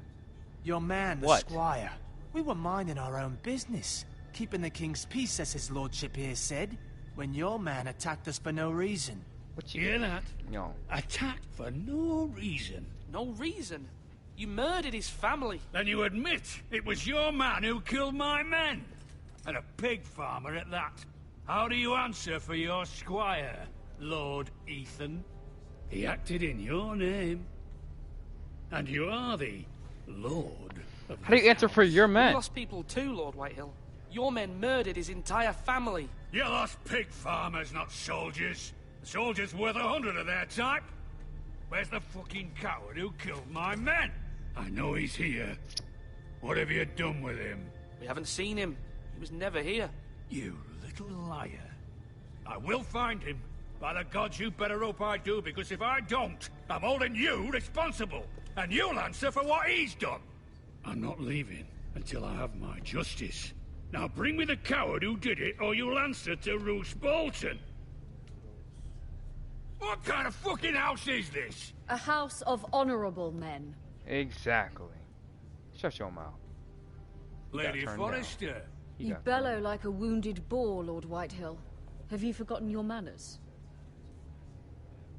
Your man, the squire. We were minding our own business. Keeping the king's peace, as his lordship here said. When your man attacked us for no reason. What you hear that? No. Attacked for no reason. No reason? You murdered his family. Then you admit it was your man who killed my men. And a pig farmer at that. How do you answer for your squire? Lord Ethan. He acted in your name. And you are the Lord of How do you answer for your We men? lost people too, Lord Whitehill. Your men murdered his entire family. You lost pig farmers, not soldiers. The soldiers worth 100 of their type. Where's the fucking coward who killed my men? I know he's here. What have you done with him? We haven't seen him. He was never here. You little liar. I will find him. By the gods, you better hope I do, because if I don't, I'm holding you responsible. And you'll answer for what he's done. I'm not leaving until I have my justice. Now bring me the coward who did it, or you'll answer to Roose Bolton. What kind of fucking house is this? A house of honorable men. Exactly. Shut your mouth. Lady Forrester. You bellow like a wounded boar, Lord Whitehill. Have you forgotten your manners?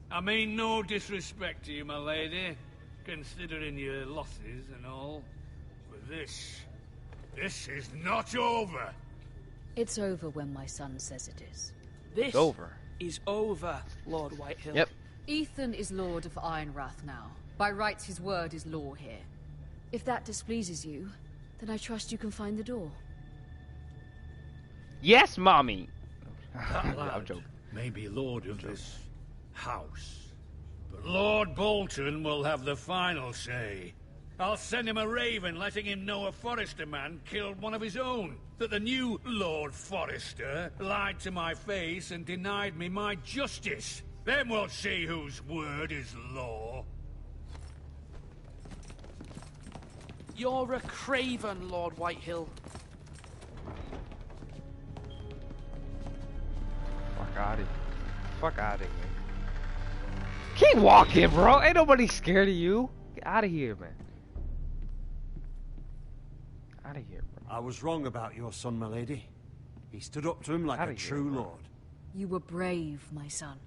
I mean no disrespect to you, my lady, considering your losses and all. But this is not over. It's over when my son says it is. This over. is over, Lord Whitehill. Yep. Ethan is Lord of Ironrath now. By rights, his word is law here. If that displeases you, then I trust you can find the door. Yes, mommy. That I'm lad joking. may be lord of this house, but Lord Bolton will have the final say. I'll send him a raven letting him know a Forrester man killed one of his own. That the new Lord Forrester lied to my face and denied me my justice. Then we'll see whose word is law. You're a craven, Lord Whitehill. Fuck out of here. Fuck out of here. Keep walking, bro. Ain't nobody scared of you. Get out of here, man. Out of here, bro. I was wrong about your son, my lady. He stood up to him like Outta a here, true bro. lord. You were brave, my son.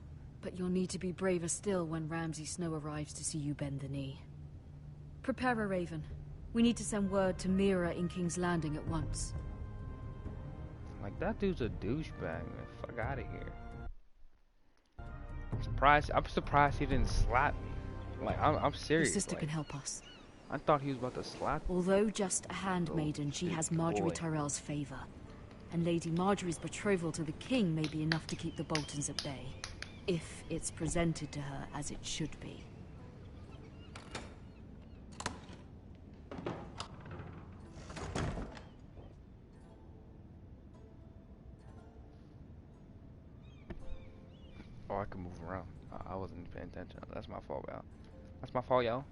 But you'll need to be braver still when Ramsay Snow arrives to see you bend the knee. Prepare a raven. We need to send word to Mira in King's Landing at once. Like, that dude's a douchebag, man. Fuck out of here. I'm surprised he didn't slap me. Like, I'm Your serious. sister like, can help us. I thought he was about to slap me. Although just a handmaiden, she big has Marjorie boy. Tyrell's favor. And Lady Marjorie's betrothal to the king may be enough to keep the Boltons at bay. If it's presented to her as it should be. Oh, I can move around. I wasn't paying attention. That's my fault, y'all. That's my fault, y'all.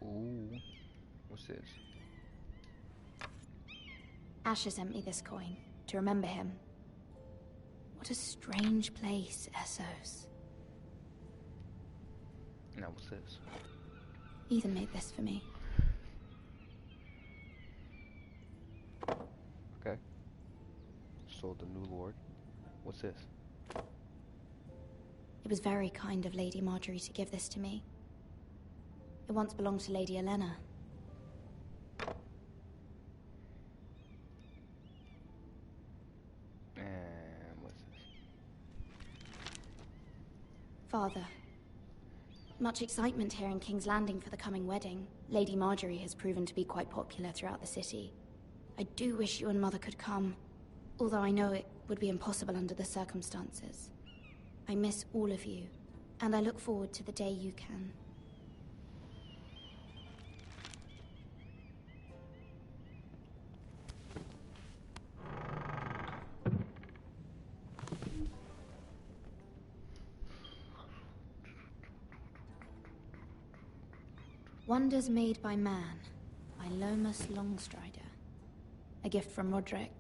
Ooh. What's this? Asher sent me this coin to remember him. What a strange place, Essos. Now, what's this? Ethan made this for me. Okay. So, the new lord. What's this? It was very kind of Lady Marjorie to give this to me. It once belonged to Lady Elena. And what's this? Father. Much excitement here in King's Landing for the coming wedding. Lady Marjorie has proven to be quite popular throughout the city. I do wish you and Mother could come, although I know it would be impossible under the circumstances. I miss all of you, and I look forward to the day you can. Wonders Made by Man, by Lomas Longstrider. A gift from Roderick.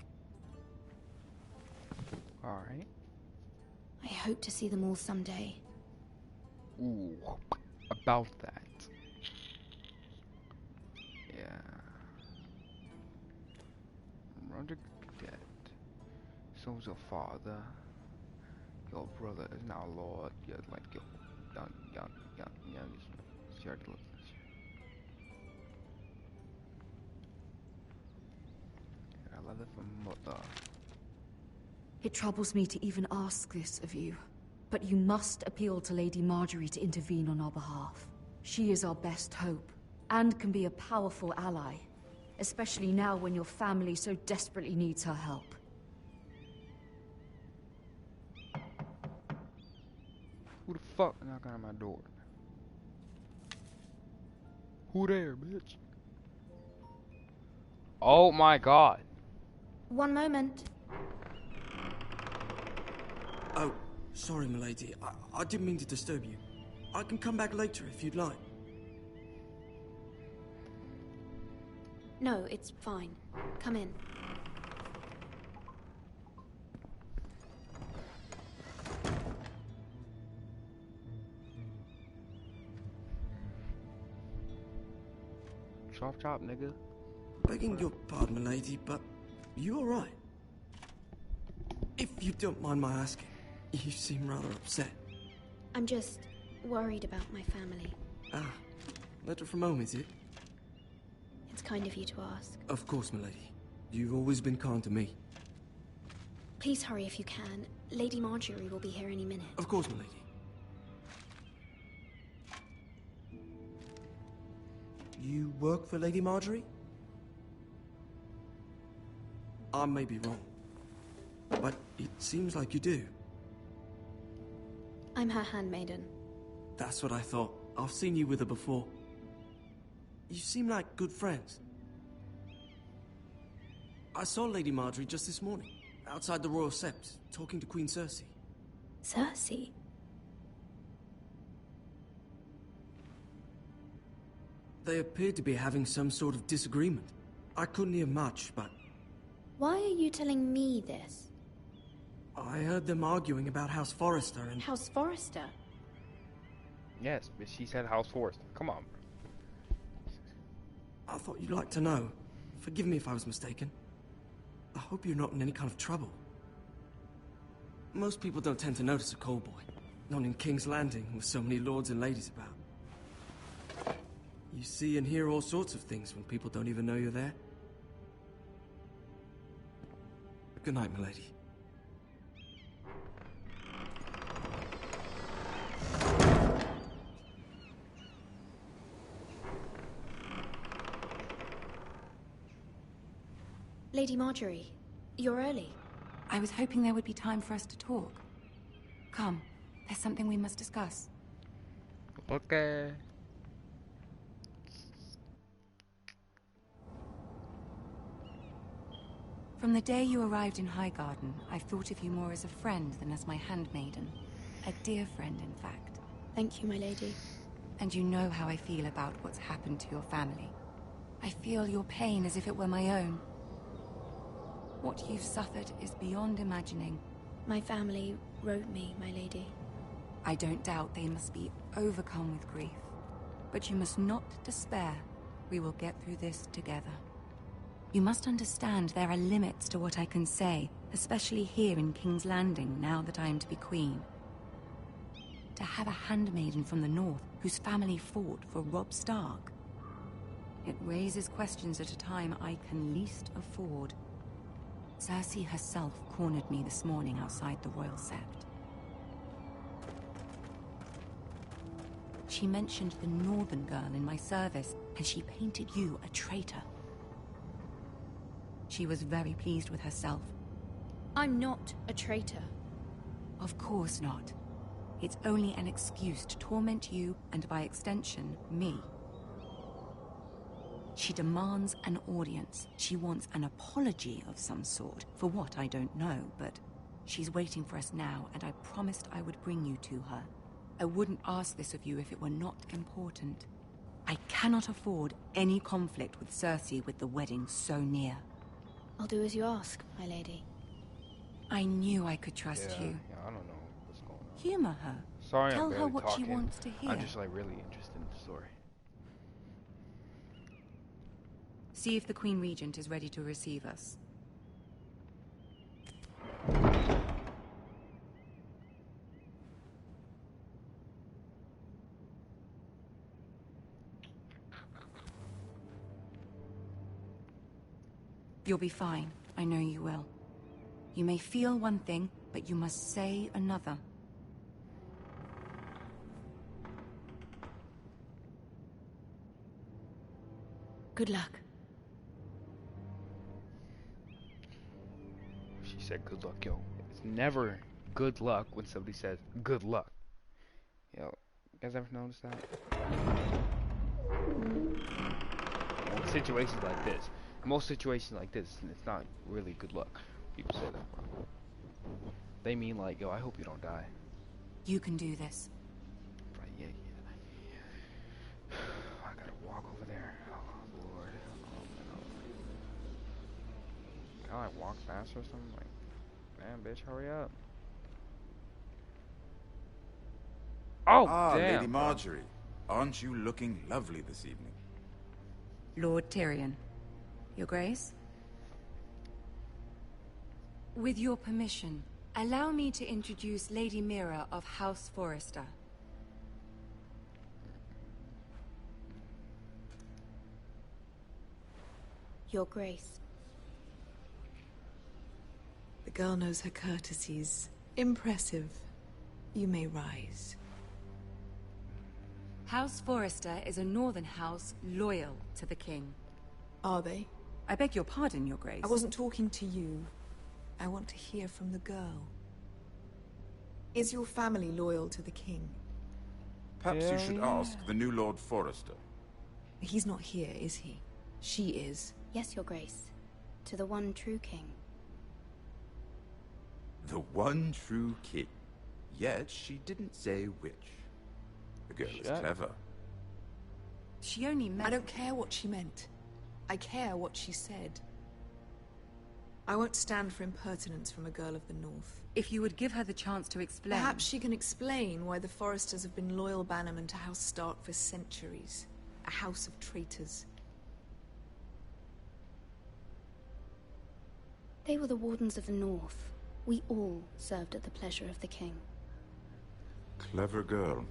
Alright. I hope to see them all someday. Ooh. About that. Yeah. Roderick dead. So is your father. Your brother is now Lord. You're like your young. leather from mother. It troubles me to even ask this of you, but you must appeal to Lady Marjorie to intervene on our behalf. She is our best hope, and can be a powerful ally, especially now when your family so desperately needs her help. Who the fuck knocking on my door? Who there, bitch? Oh my god. One moment. Oh, sorry, milady. I didn't mean to disturb you. I can come back later if you'd like. No, it's fine. Come in. Chop chop, nigga. Begging your pardon, milady, but you alright? If you don't mind my asking, you seem rather upset. I'm just worried about my family. Ah, letter from home, is it? It's kind of you to ask. Of course, milady. You've always been kind to me. Please hurry if you can. Lady Marjorie will be here any minute. Of course, milady. You work for Lady Marjorie? I may be wrong, but it seems like you do. I'm her handmaiden. That's what I thought. I've seen you with her before. You seem like good friends. I saw Lady Marjorie just this morning, outside the Royal Sept, talking to Queen Cersei. Cersei? They appeared to be having some sort of disagreement. I couldn't hear much, but... Why are you telling me this? I heard them arguing about House Forrester and... House Forrester? Yes, but she said House Forrester. Come on, bro. I thought you'd like to know. Forgive me if I was mistaken. I hope you're not in any kind of trouble. Most people don't tend to notice a call boy. Not in King's Landing, with so many lords and ladies about. You see and hear all sorts of things when people don't even know you're there. Good night, milady. Lady Marjorie, you're early. I was hoping there would be time for us to talk. Come, there's something we must discuss. Okay. From the day you arrived in Highgarden, I've thought of you more as a friend than as my handmaiden. A dear friend, in fact. Thank you, my lady. And you know how I feel about what's happened to your family. I feel your pain as if it were my own. What you've suffered is beyond imagining. My family wrote me, my lady. I don't doubt they must be overcome with grief. But you must not despair. We will get through this together. You must understand there are limits to what I can say, especially here in King's Landing, now that I am to be queen. To have a handmaiden from the north whose family fought for Robb Stark. It raises questions at a time I can least afford. Cersei herself cornered me this morning outside the Royal Sept. She mentioned the northern girl in my service, and she painted you a traitor. She was very pleased with herself. I'm not a traitor. Of course not. It's only an excuse to torment you, and by extension, me. She demands an audience. She wants an apology of some sort, for what I don't know, but she's waiting for us now, and I promised I would bring you to her. I wouldn't ask this of you if it were not important. I cannot afford any conflict with Cersei with the wedding so near. I'll do as you ask, my lady. I knew I could trust you. Yeah, I don't know what's going on. Humor her. Sorry, Tell I'm her barely what talking. she wants to hear. I'm just like really interested in the story. See if the Queen Regent is ready to receive us. You'll be fine. I know you will. You may feel one thing, but you must say another. Good luck. She said good luck, yo. It's never good luck when somebody says good luck. Yo, you guys ever notice that? In situations like this, most situations like this, it's not really good luck. People say that, bro. They mean like, yo, I hope you don't die. You can do this. Right, yeah. I gotta walk over there. Oh, Lord. Can I walk faster or something? Like, man, bitch, hurry up. Oh, damn. Lady Marjorie. Aren't you looking lovely this evening? Lord Tyrion. Your Grace? With your permission, allow me to introduce Lady Mira of House Forrester. Your Grace. The girl knows her courtesies. Impressive. You may rise. House Forrester is a northern house loyal to the king. Are they? I beg your pardon, Your Grace. I wasn't talking to you. I want to hear from the girl. Is your family loyal to the king? Perhaps you should ask the new Lord Forrester. He's not here, is he? She is. Yes, Your Grace. To the one true king. The one true king. Yet she didn't say which. The girl is clever. She only meant... I don't care what she meant. I care what she said. I won't stand for impertinence from a girl of the North. If you would give her the chance to explain... Perhaps she can explain why the Forresters have been loyal bannermen to House Stark for centuries. A house of traitors. They were the Wardens of the North. We all served at the pleasure of the king. Clever girl.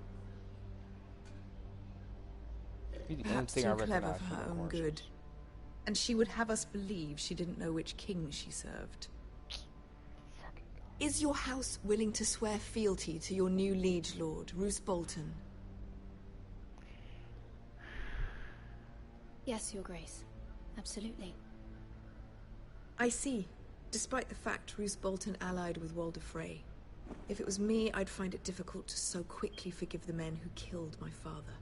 Perhaps too clever for her own good. And she would have us believe she didn't know which king she served. Is your house willing to swear fealty to your new liege lord, Roose Bolton? Yes, Your Grace. Absolutely. I see. Despite the fact Roose Bolton allied with Walder Frey. If it was me, I'd find it difficult to so quickly forgive the men who killed my father.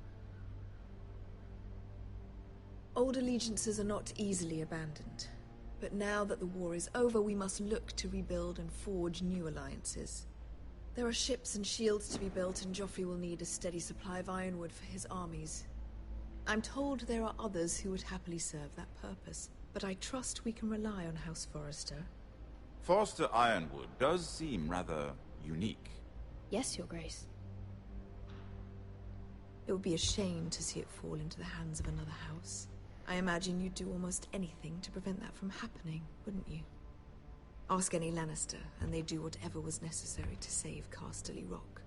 Old allegiances are not easily abandoned. But now that the war is over, we must look to rebuild and forge new alliances. There are ships and shields to be built, and Joffrey will need a steady supply of ironwood for his armies. I'm told there are others who would happily serve that purpose, but I trust we can rely on House Forrester. Forrester Ironwood does seem rather unique. Yes, Your Grace. It would be a shame to see it fall into the hands of another house. I imagine you'd do almost anything to prevent that from happening, wouldn't you? Ask any Lannister, and they'd do whatever was necessary to save Casterly Rock.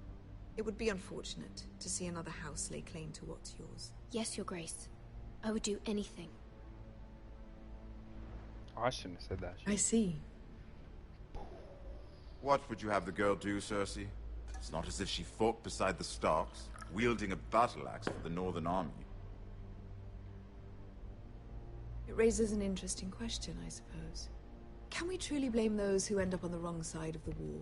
It would be unfortunate to see another house lay claim to what's yours. Yes, Your Grace. I would do anything. Oh, I shouldn't have said that. I see. What would you have the girl do, Cersei? It's not as if she fought beside the Starks, wielding a battle axe for the Northern Army. It raises an interesting question, I suppose. Can we truly blame those who end up on the wrong side of the war?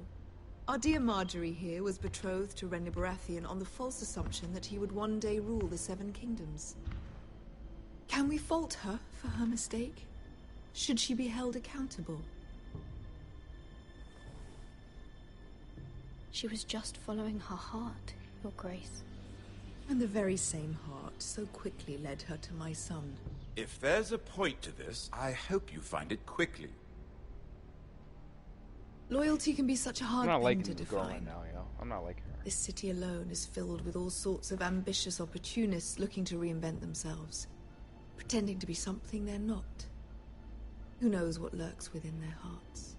Our dear Marjorie here was betrothed to Renly Baratheon on the false assumption that he would one day rule the Seven Kingdoms. Can we fault her for her mistake? Should she be held accountable? She was just following her heart, Your Grace. And the very same heart so quickly led her to my son. If there's a point to this, I hope you find it quickly. Loyalty can be such a hard I'm not thing liking to this girl define. right now, yo. I'm not liking her. This city alone is filled with all sorts of ambitious opportunists looking to reinvent themselves, pretending to be something they're not. Who knows what lurks within their hearts?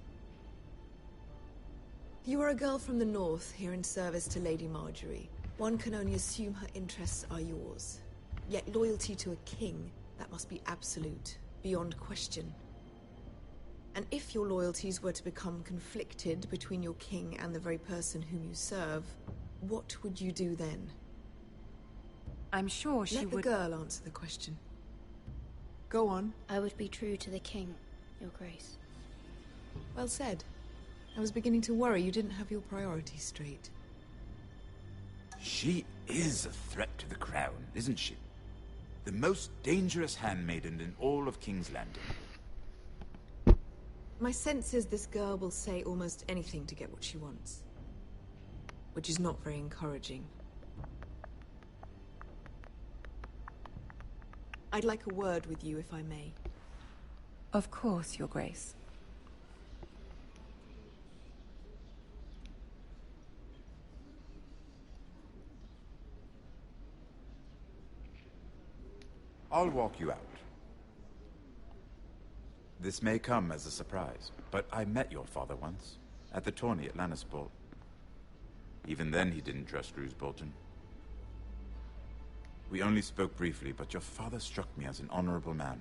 You are a girl from the north here in service to Lady Marjorie. One can only assume her interests are yours. Yet loyalty to a king, that must be absolute, beyond question. And if your loyalties were to become conflicted between your king and the very person whom you serve, what would you do then? I'm sure she would... Let the girl answer the question. Go on. I would be true to the king, Your Grace. Well said. I was beginning to worry you didn't have your priorities straight. She is a threat to the crown, isn't she? The most dangerous handmaiden in all of King's Landing. My sense is this girl will say almost anything to get what she wants. Which is not very encouraging. I'd like a word with you, if I may. Of course, Your Grace. I'll walk you out. This may come as a surprise, but I met your father once, at the tourney at Lannisport. Even then he didn't trust Roose Bolton. We only spoke briefly, but your father struck me as an honorable man.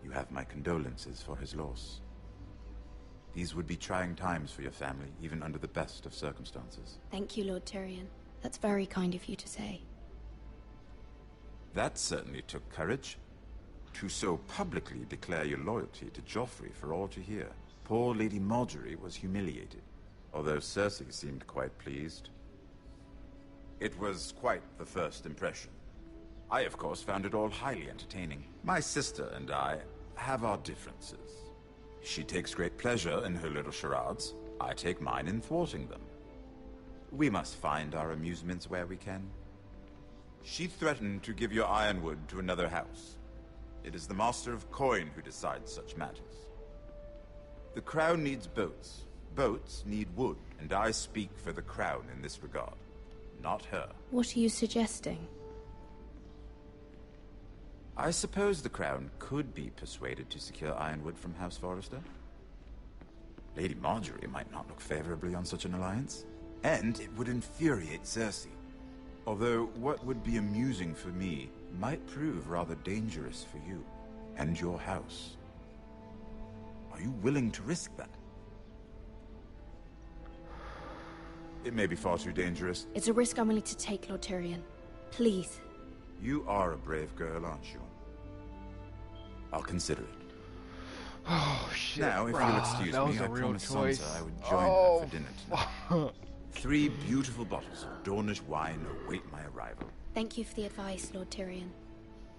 You have my condolences for his loss. These would be trying times for your family, even under the best of circumstances. Thank you, Lord Tyrion. That's very kind of you to say. That certainly took courage. To so publicly declare your loyalty to Joffrey for all to hear. Poor Lady Margaery was humiliated, although Cersei seemed quite pleased. It was quite the first impression. I, of course, found it all highly entertaining. My sister and I have our differences. She takes great pleasure in her little charades. I take mine in thwarting them. We must find our amusements where we can. She threatened to give your ironwood to another house. It is the Master of Coin who decides such matters. The crown needs boats. Boats need wood, and I speak for the crown in this regard, not her. What are you suggesting? I suppose the crown could be persuaded to secure ironwood from House Forrester. Lady Margaery might not look favorably on such an alliance, and it would infuriate Cersei. Although what would be amusing for me might prove rather dangerous for you and your house. Are you willing to risk that? It may be far too dangerous. It's a risk I'm willing to take, Lord Tyrion. Please. You are a brave girl, aren't you? I'll consider it. Oh, shit. Now, if you'll excuse me, I promised Sansa I would join her for dinner tonight. 3 beautiful bottles of Dornish wine await my arrival. Thank you for the advice, Lord Tyrion.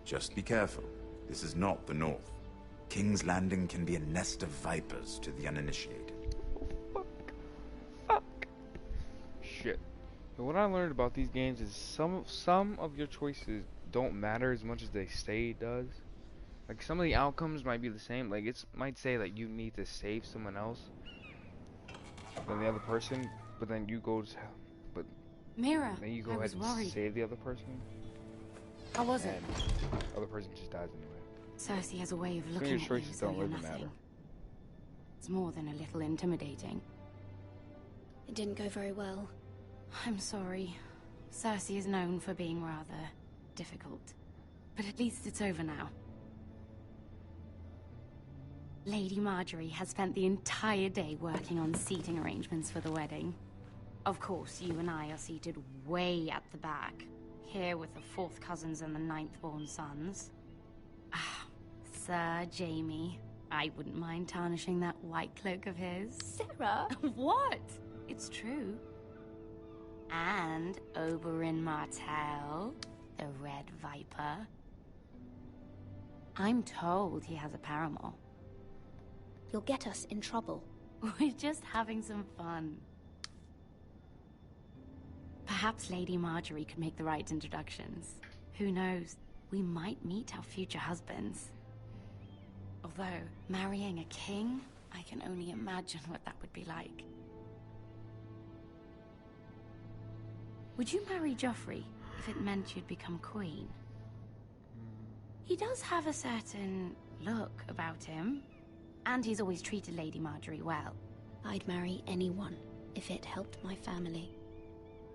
Just be careful. This is not the North. King's Landing can be a nest of vipers to the uninitiated. Fuck. Shit. And what I learned about these games is some of your choices don't matter as much as they say it does. Like, some of the outcomes might be the same. Like, it might say that you need to save someone else than the other person, but then you go to... But Mira, then you go I ahead was and worried. save the other person. How was it? The other person just dies anyway. Cersei has a way of Some of looking your at you, choices so don't you're really nothing. matter. It's more than a little intimidating. It didn't go very well. I'm sorry. Cersei is known for being rather difficult. But at least it's over now. Lady Margaery has spent the entire day working on seating arrangements for the wedding. Of course, you and I are seated way at the back, here with the 4th cousins and the 9th-born sons. Ah, Sir Jaime. I wouldn't mind tarnishing that white cloak of his. Sarah? What? It's true. And Oberyn Martell, the Red Viper. I'm told he has a paramour. You'll get us in trouble. We're just having some fun. Perhaps Lady Margaery could make the right introductions. Who knows? We might meet our future husbands. Although, marrying a king, I can only imagine what that would be like. Would you marry Joffrey if it meant you'd become queen? He does have a certain look about him, and he's always treated Lady Margaery well. I'd marry anyone if it helped my family.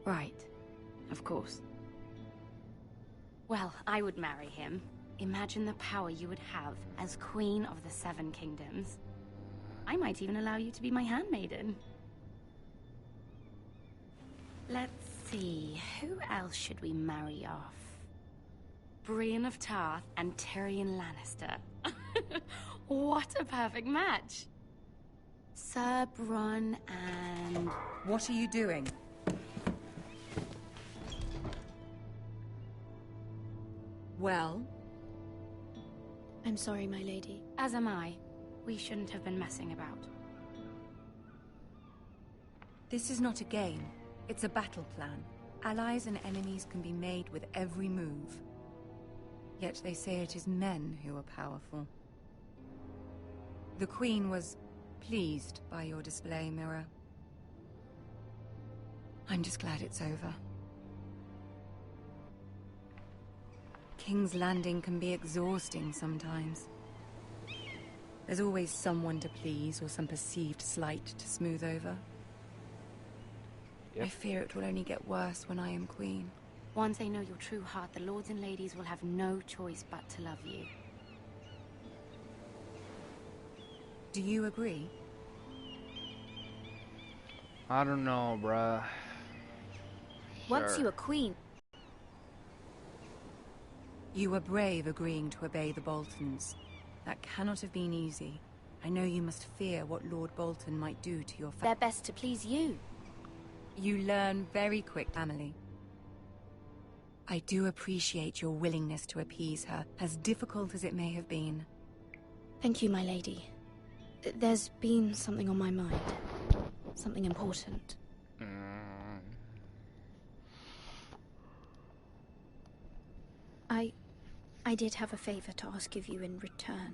Right. Of course. Well, I would marry him. Imagine the power you would have as Queen of the Seven Kingdoms. I might even allow you to be my handmaiden. Let's see, who else should we marry off? Brienne of Tarth and Tyrion Lannister. What a perfect match! Sir Bronn and... What are you doing? Well? I'm sorry, my lady. As am I. We shouldn't have been messing about. This is not a game. It's a battle plan. Allies and enemies can be made with every move. Yet they say it is men who are powerful. The Queen was pleased by your display, Mira. I'm just glad it's over. King's Landing can be exhausting sometimes. There's always someone to please or some perceived slight to smooth over. Yep. I fear it will only get worse when I am queen. Once they know your true heart, the lords and ladies will have no choice but to love you. Do you agree? I don't know, bruh. Once Sure. you were queen, You were brave agreeing to obey the Boltons. That cannot have been easy. I know you must fear what Lord Bolton might do to your they're best to please you. You learn very quick, Emily. I do appreciate your willingness to appease her, as difficult as it may have been. Thank you, my lady. There's been something on my mind. Something important. I did have a favor to ask of you in return.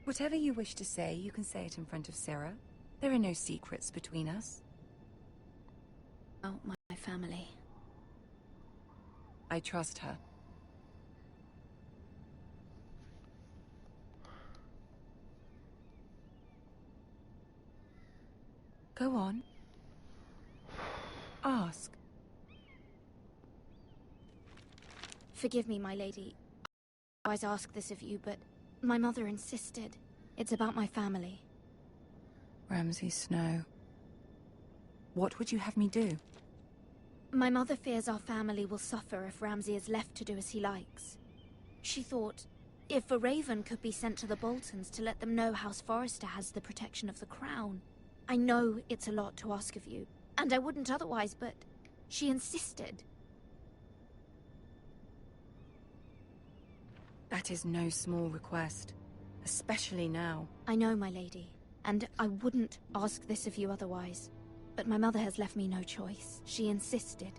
Whatever you wish to say, you can say it in front of Sarah. There are no secrets between us. Oh, my family. I trust her. Go on. Ask. Forgive me, my lady. I always ask this of you, but my mother insisted. It's about my family. Ramsay Snow. What would you have me do? My mother fears our family will suffer if Ramsay is left to do as he likes. She thought, if a raven could be sent to the Boltons to let them know House Forrester has the protection of the crown. I know it's a lot to ask of you, and I wouldn't otherwise, but she insisted. That is no small request, especially now. I know, my lady, and I wouldn't ask this of you otherwise. But my mother has left me no choice. She insisted.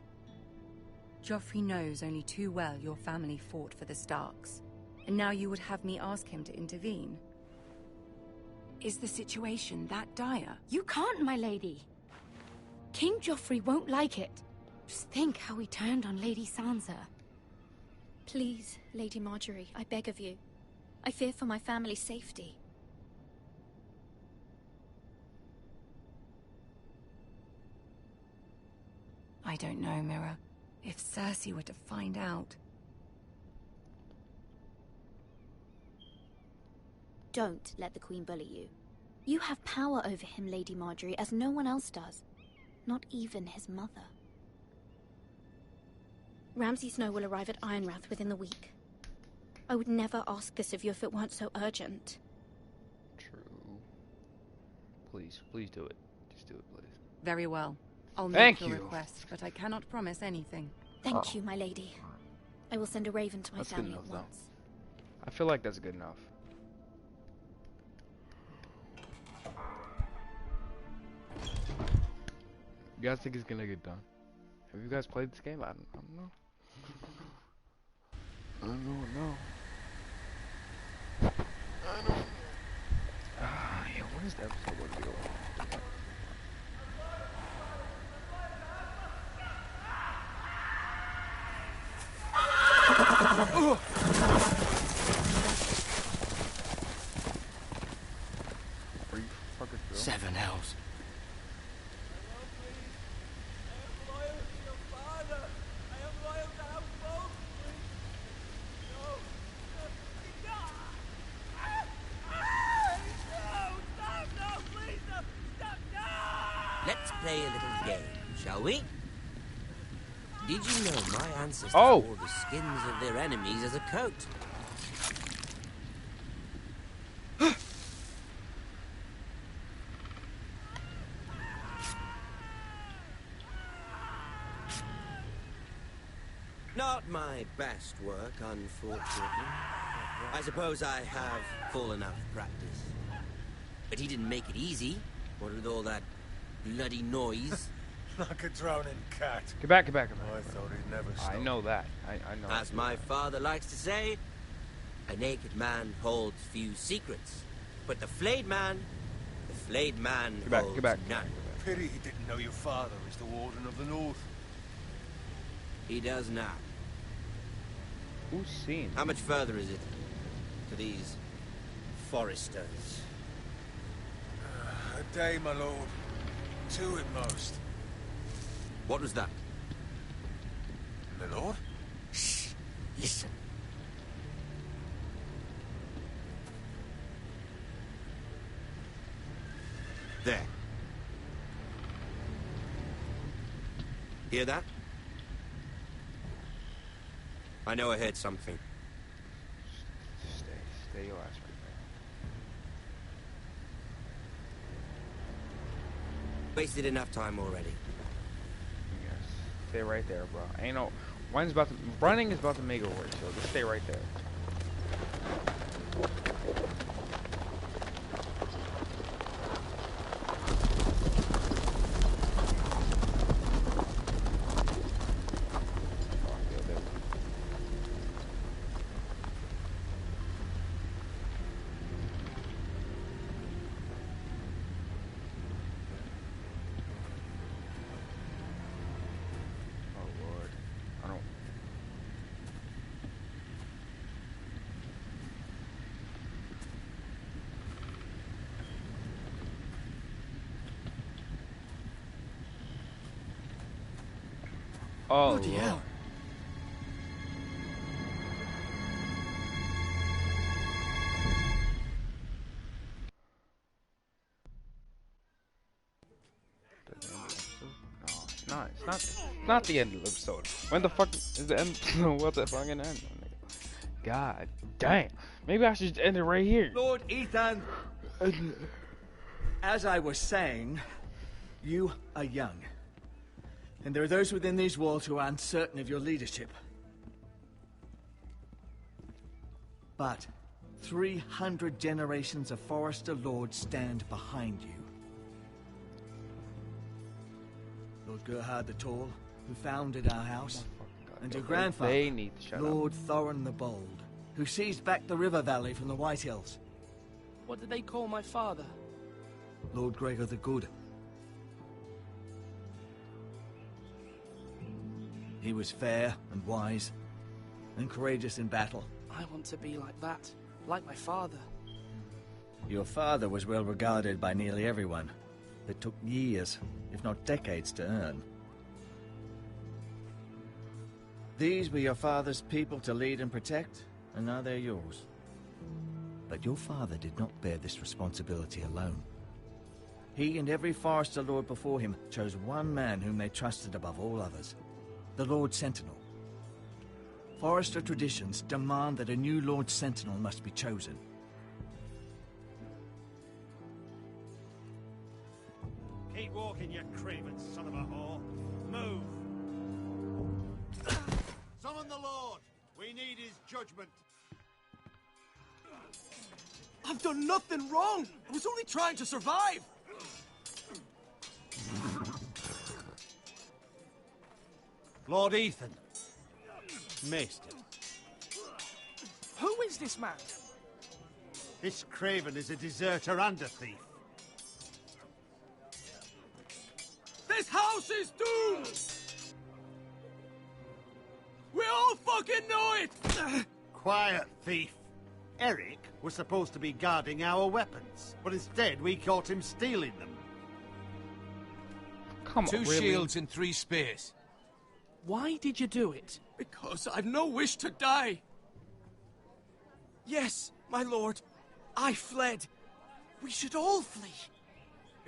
Joffrey knows only too well your family fought for the Starks, and now you would have me ask him to intervene. Is the situation that dire? You can't, my lady. King Joffrey won't like it. Just think how he turned on Lady Sansa. Please, Lady Marjorie, I beg of you. I fear for my family's safety. I don't know, Mira. If Cersei were to find out... Don't let the Queen bully you. You have power over him, Lady Marjorie, as no one else does. Not even his mother. Ramsay Snow will arrive at Ironrath within the week. I would never ask this of you if it weren't so urgent. True. Please, please do it. Just do it, please. Very well. I'll Thank make your you. request, but I cannot promise anything. Thank you, my lady. I will send a raven to my That's good family enough, at though. once. I feel like that's good enough. You guys think it's gonna get done? Have you guys played this game? I don't know. I don't know. Yeah, when is the episode going to be over? Are you fucking Phil? Seven hells. play a little game, shall we? Did you know my ancestors wore the skins of their enemies as a coat? Not my best work, unfortunately. I suppose I have full enough practice. But he didn't make it easy, what with all that bloody noise. Like a drowning cat. Get back, get back, get back. I thought he'd never stop. I know that. I know. As my father likes to say, a naked man holds few secrets. But the flayed man holds none. Pity he didn't know your father is the Warden of the North. He does now. Who's seen? How much further is it to these foresters? A day, my lord. 2 at most. What was that? My lord? Shh. Listen. There. Hear that? I know I heard something. Stay your ass right there. Wasted enough time already. Yes. Stay right there, bro. Ain't no running is about to make it work, so just stay right there. Oh, bloody hell. No, it's not the end of the episode. When the fuck is the end? What the fucking end? God damn. Maybe I should end it right here. Lord Ethan, as I was saying, you are young. And there are those within these walls who are uncertain of your leadership. But 300 generations of Forester Lords stand behind you. Lord Gerhard the Tall, who founded our house, and your grandfather, Lord Thorin the Bold, who seized back the river valley from the White Hills. What did they call my father? Lord Gregor the Good. He was fair and wise, and courageous in battle. I want to be like that, like my father. Your father was well regarded by nearly everyone. It took years, if not decades, to earn. These were your father's people to lead and protect, and now they're yours. But your father did not bear this responsibility alone. He and every Forester Lord before him chose one man whom they trusted above all others. The Lord Sentinel. Forester traditions demand that a new Lord Sentinel must be chosen. Keep walking, you craven son of a whore. Move! Summon the Lord! We need his judgment. I've done nothing wrong! I was only trying to survive! Lord Ethan. Maester. Who is this man? This craven is a deserter and a thief. This house is doomed! We all fucking know it! Quiet, thief. Eric was supposed to be guarding our weapons, but instead we caught him stealing them. Come on, 2 shields and 3 spears. Why did you do it? Because I've no wish to die. Yes, my lord. I fled. We should all flee.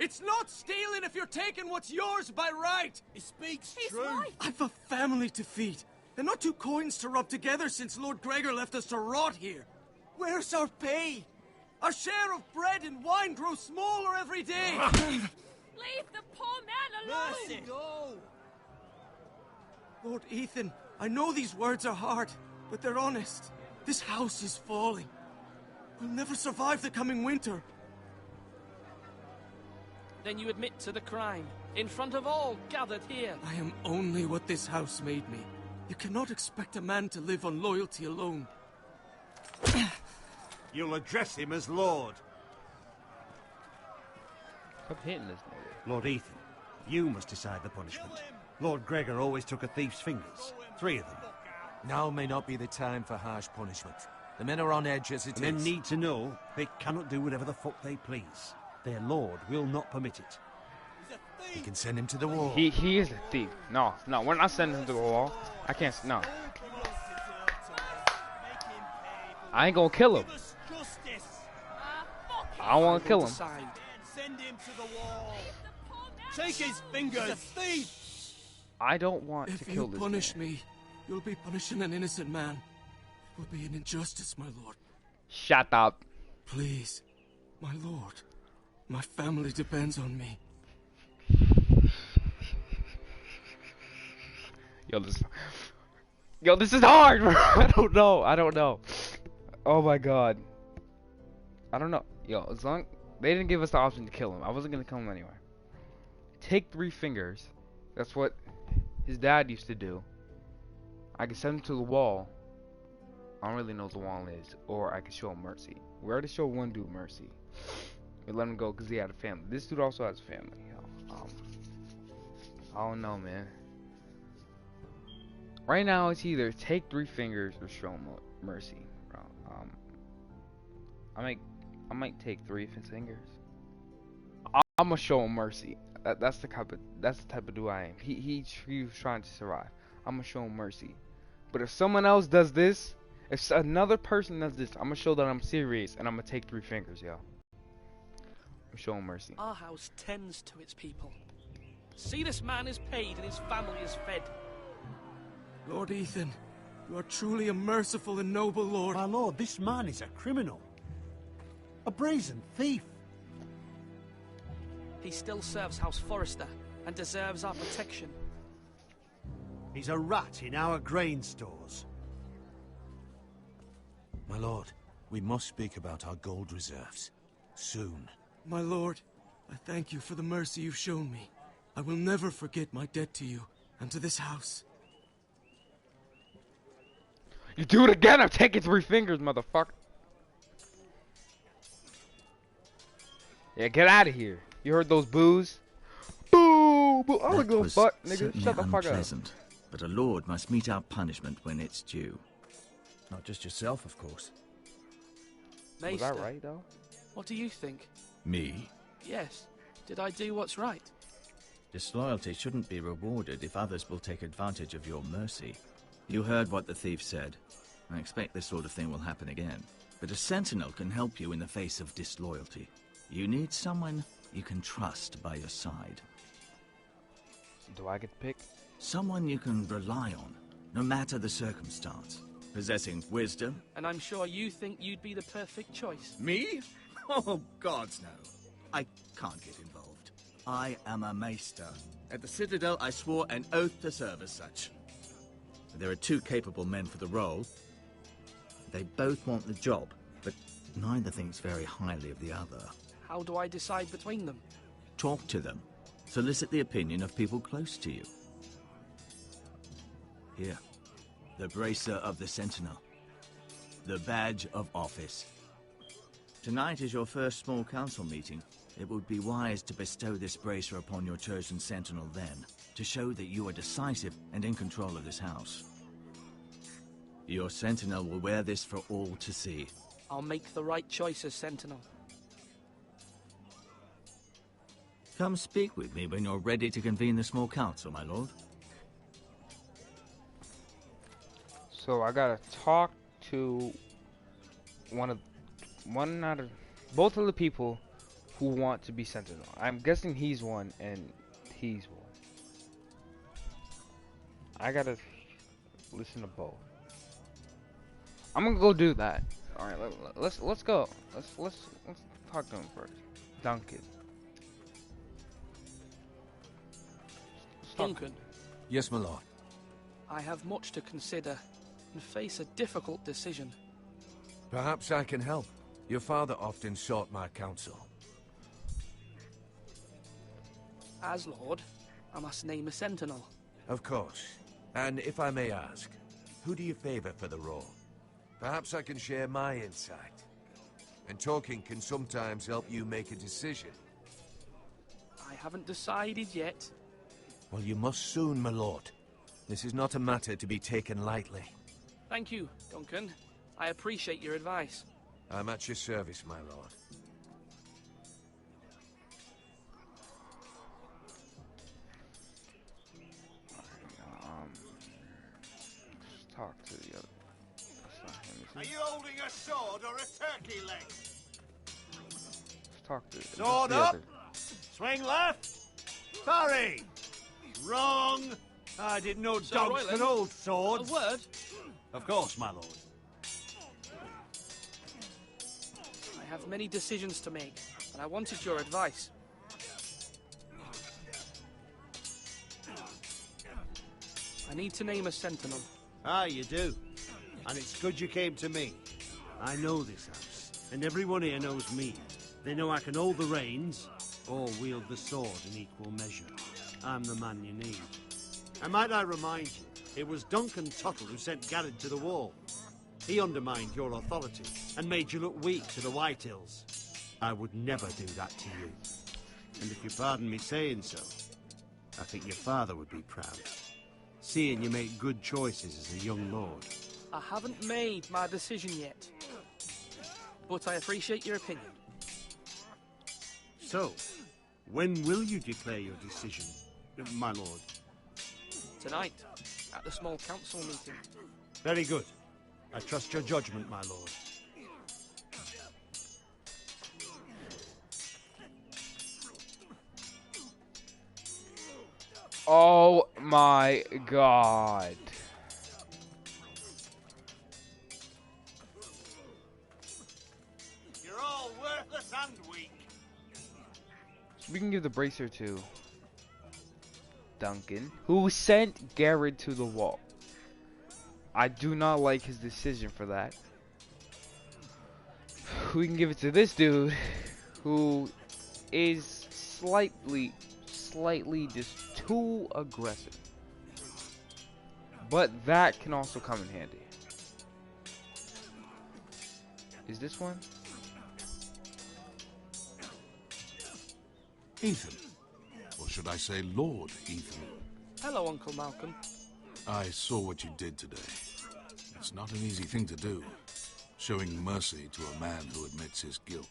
It's not stealing if you're taking what's yours by right! He speaks He's true. right. I've a family to feed, and not two coins to rub together since Lord Gregor left us to rot here. Where's our pay? Our share of bread and wine grows smaller every day. Leave the poor man alone! Mercy. No. Lord Ethan, I know these words are hard, but they're honest. This house is falling. We'll never survive the coming winter. Then you admit to the crime, in front of all gathered here. I am only what this house made me. You cannot expect a man to live on loyalty alone. You'll address him as Lord. Stop hitting this nigga. Lord Ethan, you must decide the punishment. Lord Gregor always took a thief's fingers. 3 of them. Now may not be the time for harsh punishment. The men are on edge as it is. Men need to know they cannot do whatever the fuck they please. Their lord will not permit it. You can send him to the wall. He is a thief. No, we're not sending him to the wall. I can't. No. I ain't gonna kill him. I don't want to kill him. Send him to the wall. Take his fingers. He's a thief. I don't want to If kill you this punish man. me, you'll be punishing an innocent man. It will be an injustice, my lord. Shut up. Please, my lord. My family depends on me. Yo, this is hard, bro. I don't know. Oh my god. I don't know. Yo, as long they didn't give us the option to kill him, I wasn't gonna kill him anyway. Take 3 fingers. That's what his dad used to do. I can send him to the wall. I don't really know what the wall is, or I can show him mercy. We already showed one dude mercy. We let him go because he had a family. This dude also has a family. I don't know, man. Right now, it's either take 3 fingers or show him mercy, bro. I might take 3 fingers. I'm gonna show him mercy. That's the type of dude I am. He was trying to survive. I'm gonna show him mercy. But if someone else does this, if another person does this, I'm gonna show that I'm serious and I'm gonna take 3 fingers, yo. I'm showing mercy. Our house tends to its people. See, this man is paid and his family is fed. Lord Ethan, you are truly a merciful and noble lord. My lord, this man is a criminal. A brazen thief. He still serves House Forrester and deserves our protection. He's a rat in our grain stores. My lord, we must speak about our gold reserves. Soon. My lord, I thank you for the mercy you've shown me. I will never forget my debt to you and to this house. You do it again, I'm taking 3 fingers, motherfucker. Yeah, get out of here. You heard those boos? Boo! Boo! I'm gonna go fuck, nigga. Shut the fuck up. But a lord must mete out punishment when it's due. Not just yourself, of course. Was that right, though? What do you think? Me? Yes. Did I do what's right? Disloyalty shouldn't be rewarded if others will take advantage of your mercy. You heard what the thief said. I expect this sort of thing will happen again. But a sentinel can help you in the face of disloyalty. You need someone you can trust by your side. Do I get to pick? Someone you can rely on, no matter the circumstance. Possessing wisdom. And I'm sure you think you'd be the perfect choice. Me? Oh, gods no. I can't get involved. I am a maester. At the Citadel, I swore an oath to serve as such. There are 2 capable men for the role. They both want the job, but neither thinks very highly of the other. How do I decide between them? Talk to them. Solicit the opinion of people close to you. Here. The Bracer of the Sentinel. The Badge of Office. Tonight is your first small council meeting. It would be wise to bestow this bracer upon your chosen sentinel then, to show that you are decisive and in control of this house. Your sentinel will wear this for all to see. I'll make the right choice as sentinel. Come speak with me when you're ready to convene the small council, my lord. So I gotta talk to both of the people who want to be Sentinel. I'm guessing he's one and he's one. I gotta listen to both. I'm gonna go do that. All right, let's go. Let's talk to him first. Duncan. Duncan. Yes, my lord. I have much to consider and face a difficult decision. Perhaps I can help. Your father often sought my counsel. As Lord, I must name a sentinel. Of course. And if I may ask, who do you favor for the role? Perhaps I can share my insight. And talking can sometimes help you make a decision. I haven't decided yet. Well, you must soon, my lord. This is not a matter to be taken lightly. Thank you, Duncan. I appreciate your advice. I'm at your service, my lord. Let's talk to the other. That's not him. Are you holding a sword or a turkey leg? Let's talk to Sword the up! other. Swing left! Parry! Wrong! I didn't know Sir dogs could Royland, hold swords. A word? Of course, my lord. I have many decisions to make, and I wanted your advice. I need to name a sentinel. Ah, you do. And it's good you came to me. I know this house, and everyone here knows me. They know I can hold the reins, or wield the sword in equal measure. I'm the man you need. And might I remind you, it was Duncan Tuttle who sent Garrett to the wall. He undermined your authority, and made you look weak to the White Hills. I would never do that to you. And if you pardon me saying so, I think your father would be proud. Seeing you make good choices as a young lord. I haven't made my decision yet, but I appreciate your opinion. So, when will you declare your decision, my lord? Tonight, at the small council meeting. Very good. I trust your judgment, my lord. Oh my god. You're all worthless and weak. We can give the bracer to Duncan, who sent Garrett to the wall. I do not like his decision for that. We can give it to this dude, who is slightly just too aggressive. But that can also come in handy. Is this one? Ethan. Or should I say Lord Ethan? Hello, Uncle Malcolm. I saw what you did today. It's not an easy thing to do, showing mercy to a man who admits his guilt.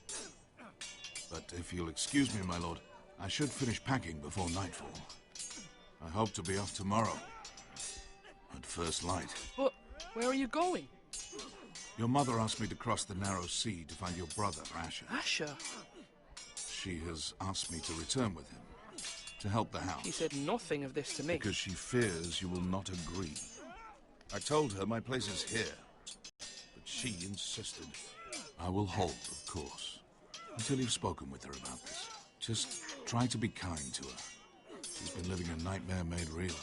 But if you'll excuse me, my lord, I should finish packing before nightfall. I hope to be off tomorrow, at first light. But where are you going? Your mother asked me to cross the narrow sea to find your brother, Asher. Asher? She has asked me to return with him, to help the house. She said nothing of this to me. Because she fears you will not agree. I told her my place is here, but she insisted. I will hold, of course, until you've spoken with her about this. Just try to be kind to her. She's been living a nightmare made realer.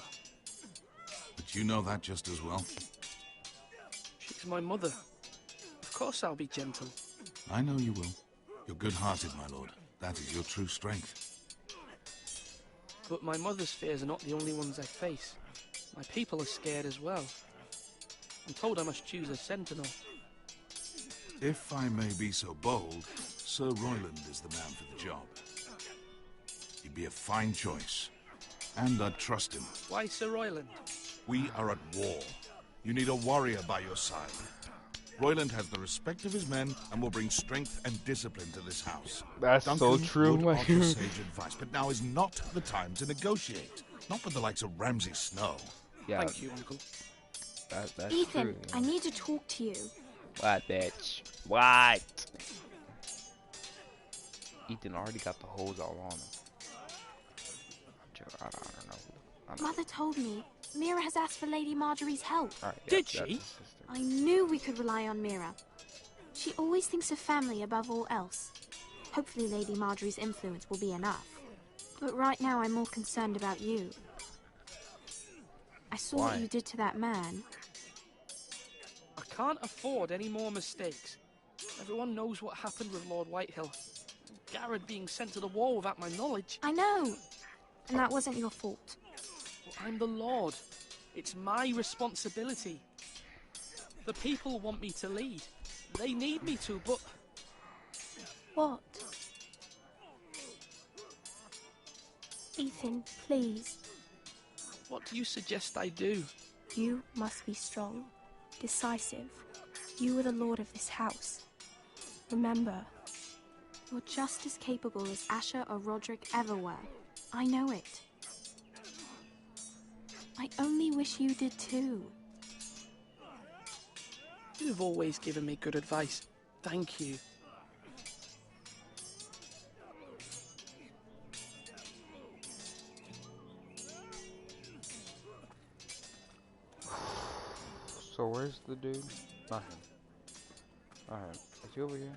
But you know that just as well. She's my mother. Of course I'll be gentle. I know you will. You're good-hearted, my lord. That is your true strength. But my mother's fears are not the only ones I face. My people are scared as well. I'm told I must choose a sentinel. If I may be so bold, Sir Royland is the man for the job. He'd be a fine choice. And I'd trust him. Why Sir Royland? We are at war. You need a warrior by your side. Royland has the respect of his men and will bring strength and discipline to this house. That's Duncan so true. would offer sage advice, but now is not the time to negotiate. Not with the likes of Ramsay Snow. Yeah. Thank you, Uncle. That's Ethan, true. I need to talk to you. What, bitch? What? Ethan already got the hose all on him. I don't know. Mother told me Mira has asked for Lady Marjorie's help. Right, yeah, Did she? I knew we could rely on Mira. She always thinks of family above all else. Hopefully Lady Marjorie's influence will be enough. But right now I'm more concerned about you. I saw what you did to that man. I can't afford any more mistakes. Everyone knows what happened with Lord Whitehill. Garrett being sent to the wall without my knowledge. I know. And that wasn't your fault. Well, I'm the Lord. It's my responsibility. The people want me to lead. They need me to, but... What? Ethan, please. What do you suggest I do? You must be strong, decisive. You are the lord of this house. Remember, you're just as capable as Asher or Roderick ever were. I know it. I only wish you did too. You've always given me good advice. Thank you. So where's the dude? Not him. Alright, is he over here?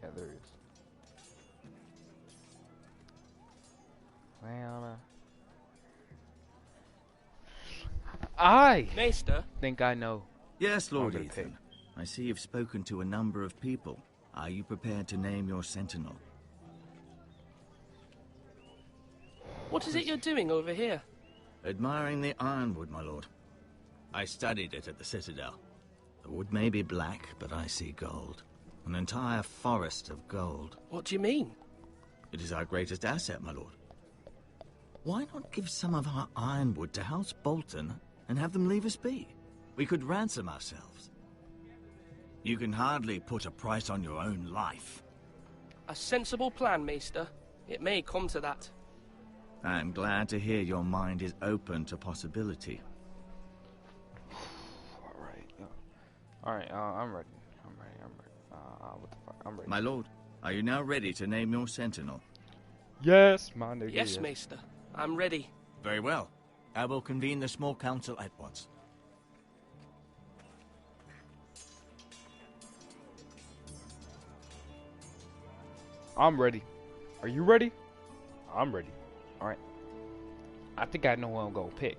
Yeah, there he is. Well, I Maester? think I know. Yes, Lord Ethan. I see you've spoken to a number of people. Are you prepared to name your sentinel? What is it you're doing over here? Admiring the ironwood, my lord. I studied it at the Citadel. The wood may be black, but I see gold. An entire forest of gold. What do you mean? It is our greatest asset, my lord. Why not give some of our ironwood to House Bolton and have them leave us be? We could ransom ourselves. You can hardly put a price on your own life. A sensible plan, Maester. It may come to that. I'm glad to hear your mind is open to possibility. Alright, I'm ready. What the fuck? I'm ready. My lord, are you now ready to name your sentinel? Yes, my nigga. Yes, Maester. I'm ready. Very well. I will convene the small council at once. I'm ready. Are you ready? I'm ready. Alright. I think I know who I'm gonna pick.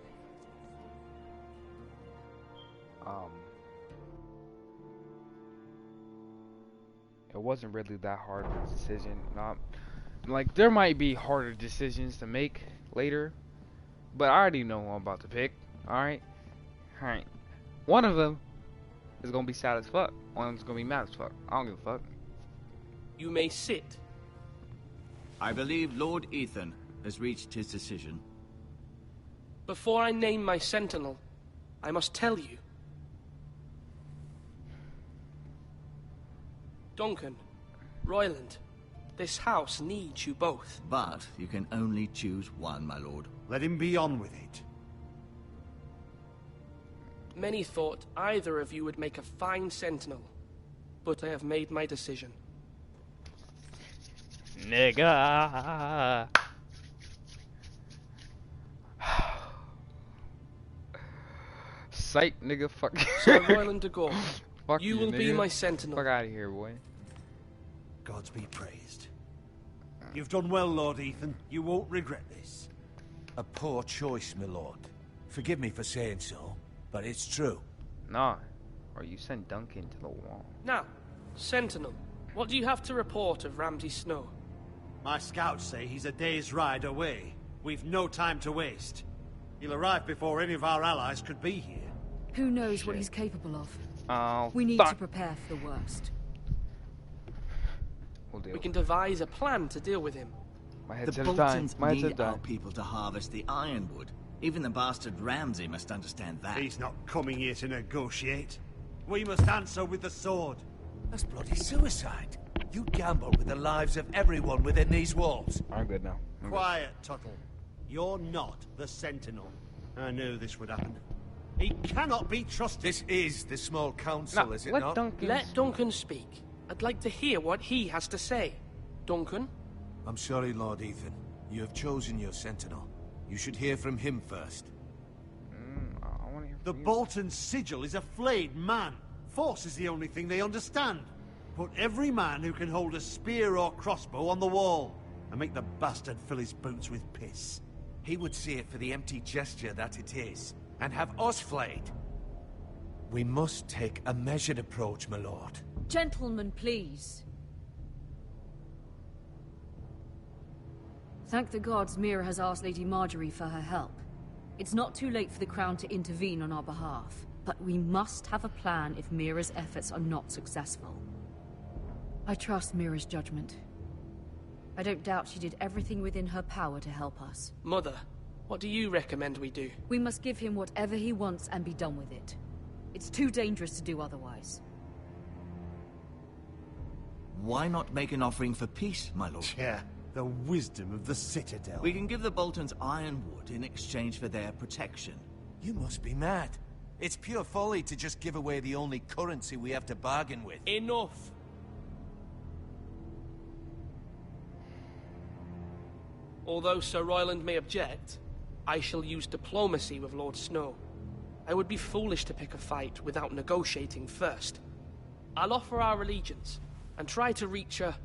It wasn't really that hard of a decision. Like, there might be harder decisions to make later, but I already know who I'm about to pick. Alright? Alright. One of them is gonna be sad as fuck. One's gonna be mad as fuck. I don't give a fuck. You may sit. I believe Lord Ethan has reached his decision. Before I name my sentinel, I must tell you. Duncan, Royland, this house needs you both. But you can only choose one, my lord. Let him be on with it. Many thought either of you would make a fine sentinel, but I have made my decision. Nigga. Sight, nigga, fuck. Sir Royland de Gore, fuck you will be my sentinel. Fuck out of here, boy. Gods be praised. You've done well, Lord Ethan. You won't regret this. A poor choice, my lord. Forgive me for saying so, but it's true. Nah, or you send Duncan to the wall. Now, sentinel, what do you have to report of Ramsay Snow? My scouts say he's a day's ride away. We've no time to waste. He'll arrive before any of our allies could be here. Who knows what he's capable of? Oh, we need to prepare for the worst. We can devise a plan to deal with him. My The headset's dying. Boltons My headset's need our dying. people to harvest the ironwood. Even the bastard Ramsay must understand that. He's not coming here to negotiate. We must answer with the sword. That's bloody suicide. You gamble with the lives of everyone within these walls. I'm good now. Quiet, Tuttle. You're not the Sentinel. I knew this would happen. He cannot be trusted. This is the small council, is it not? Let Duncan speak. I'd like to hear what he has to say. Duncan? I'm sorry, Lord Ethan. You have chosen your sentinel. You should hear from him first. I want to hear The Bolton sigil is a flayed man. Force is the only thing they understand. Put every man who can hold a spear or crossbow on the wall, and make the bastard fill his boots with piss. He would see it for the empty gesture that it is, and have us flayed. We must take a measured approach, my lord. Gentlemen, please. Thank the gods Mira has asked Lady Marjorie for her help. It's not too late for the Crown to intervene on our behalf, but we must have a plan if Mira's efforts are not successful. I trust Mira's judgment. I don't doubt she did everything within her power to help us. Mother, what do you recommend we do? We must give him whatever he wants and be done with it. It's too dangerous to do otherwise. Why not make an offering for peace, my lord? Yeah, the wisdom of the Citadel. We can give the Boltons ironwood in exchange for their protection. You must be mad. It's pure folly to just give away the only currency we have to bargain with. Enough! Although Sir Royland may object, I shall use diplomacy with Lord Snow. I would be foolish to pick a fight without negotiating first. I'll offer our allegiance, and try to reach a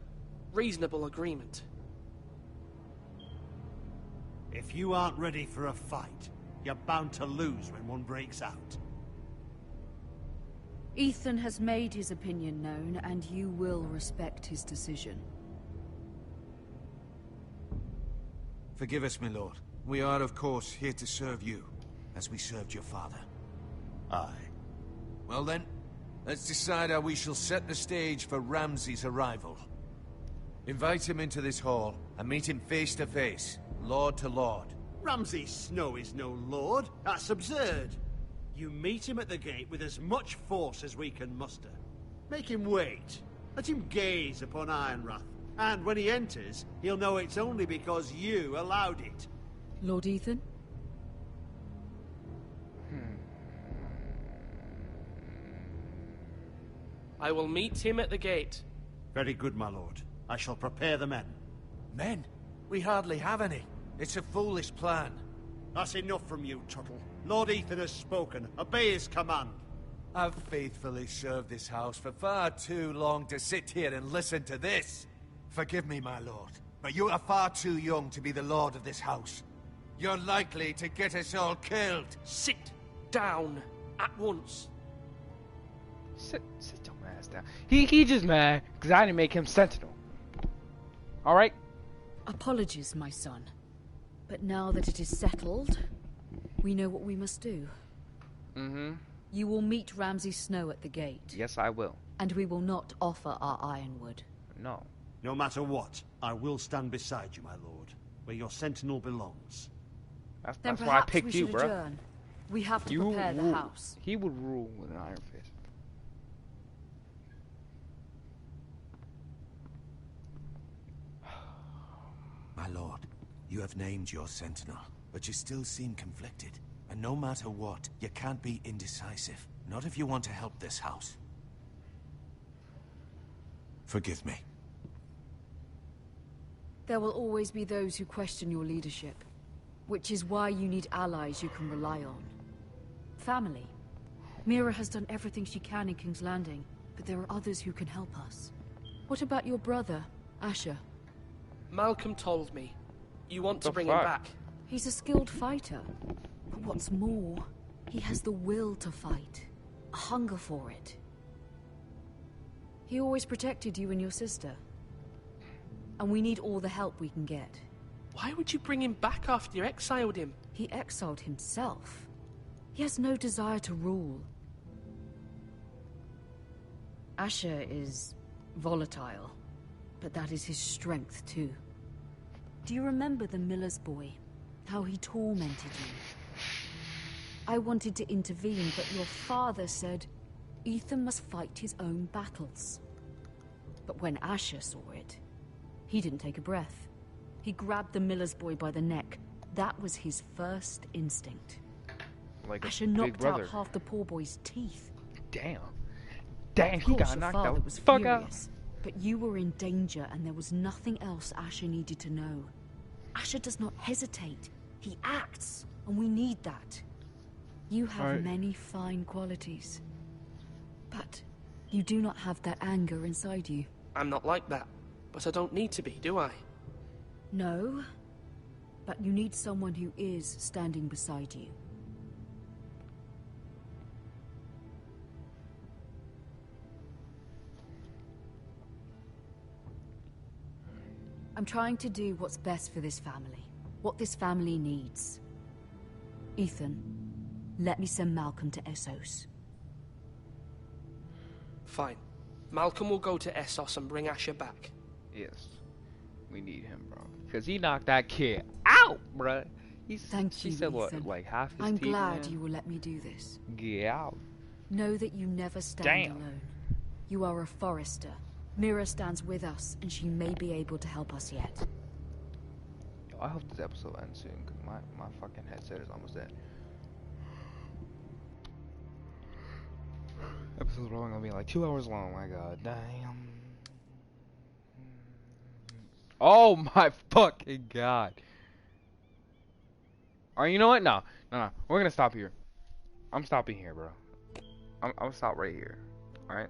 reasonable agreement. If you aren't ready for a fight, you're bound to lose when one breaks out. Ethan has made his opinion known, and you will respect his decision. Forgive us, my lord. We are, of course, here to serve you, as we served your father. Aye. Well then, let's decide how we shall set the stage for Ramsay's arrival. Invite him into this hall, and meet him face to face, lord to lord. Ramsay Snow is no lord. That's absurd. You meet him at the gate with as much force as we can muster. Make him wait. Let him gaze upon Ironrath. And when he enters, he'll know it's only because you allowed it. Lord Ethan? I will meet him at the gate. Very good, my lord. I shall prepare the men. Men? We hardly have any. It's a foolish plan. That's enough from you, Tuttle. Lord Ethan has spoken. Obey his command. I've faithfully served this house for far too long to sit here and listen to this. Forgive me, my lord, but you are far too young to be the lord of this house. You're likely to get us all killed. Sit down at once. Sit your ass down. He just mad because I didn't make him sentinel. Alright? Apologies, my son. But now that it is settled, we know what we must do. Mm-hmm. You will meet Ramsay Snow at the gate. Yes, I will. And we will not offer our ironwood. No. No matter what, I will stand beside you, my lord, where your sentinel belongs. That's why I picked you, bro. Adjourn. We have to prepare the house. He would rule with an iron fist. My lord, you have named your sentinel, but you still seem conflicted. And no matter what, you can't be indecisive. Not if you want to help this house. Forgive me. There will always be those who question your leadership, which is why you need allies you can rely on. Family. Mira has done everything she can in King's Landing, but there are others who can help us. What about your brother, Asher? Malcolm told me. You want to bring him back. He's a skilled fighter. But what's more, he has the will to fight. A hunger for it. He always protected you and your sister. And we need all the help we can get. Why would you bring him back after you exiled him? He exiled himself. He has no desire to rule. Asher is volatile, but that is his strength too. Do you remember the miller's boy? How he tormented you? I wanted to intervene, but your father said Ethan must fight his own battles. But when Asher saw it, he didn't take a breath. He grabbed the miller's boy by the neck. That was his first instinct. like a Asher big knocked brother. out half the poor boy's teeth. Damn. Damn, he Of course, got your knocked father out. was Fuck out. furious, but you were in danger, and there was nothing else Asher needed to know. Asher does not hesitate. He acts, and we need that. You have Right. many fine qualities, but you do not have that anger inside you. I'm not like that, but I don't need to be, do I? No, but you need someone who is standing beside you. I'm trying to do what's best for this family, what this family needs. Ethan, let me send Malcolm to Essos. Fine. Malcolm will go to Essos and bring Asher back. Yes. We need him, bro. Because he knocked that kid out, bro. Thank you, She said, what, Ethan. like half his I'm teeth, glad man? you will let me do this. Get out. Know that you never stand Damn. alone. You are a Forrester. Mira stands with us, and she may be able to help us yet. Yo, I hope this episode ends soon, because my fucking headset is almost dead. Episode's probably gonna be like 2 hours long, my god. Damn. Oh my fucking god. Alright, you know what? No. We're gonna stop here. I'm stopping here, bro. I'm gonna stop right here. Alright?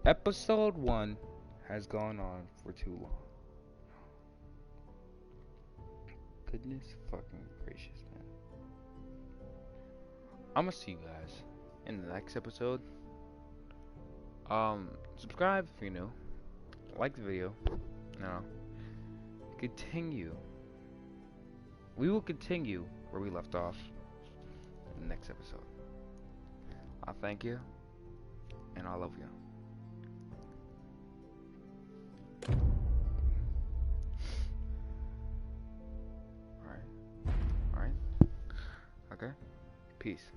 Episode 1 has gone on for too long. Goodness fucking gracious, man. I'm gonna see you guys in the next episode. Subscribe if you're new. Like the video. Continue. We will continue where we left off in the next episode. I thank you, and I love you. Alright. Okay. Peace.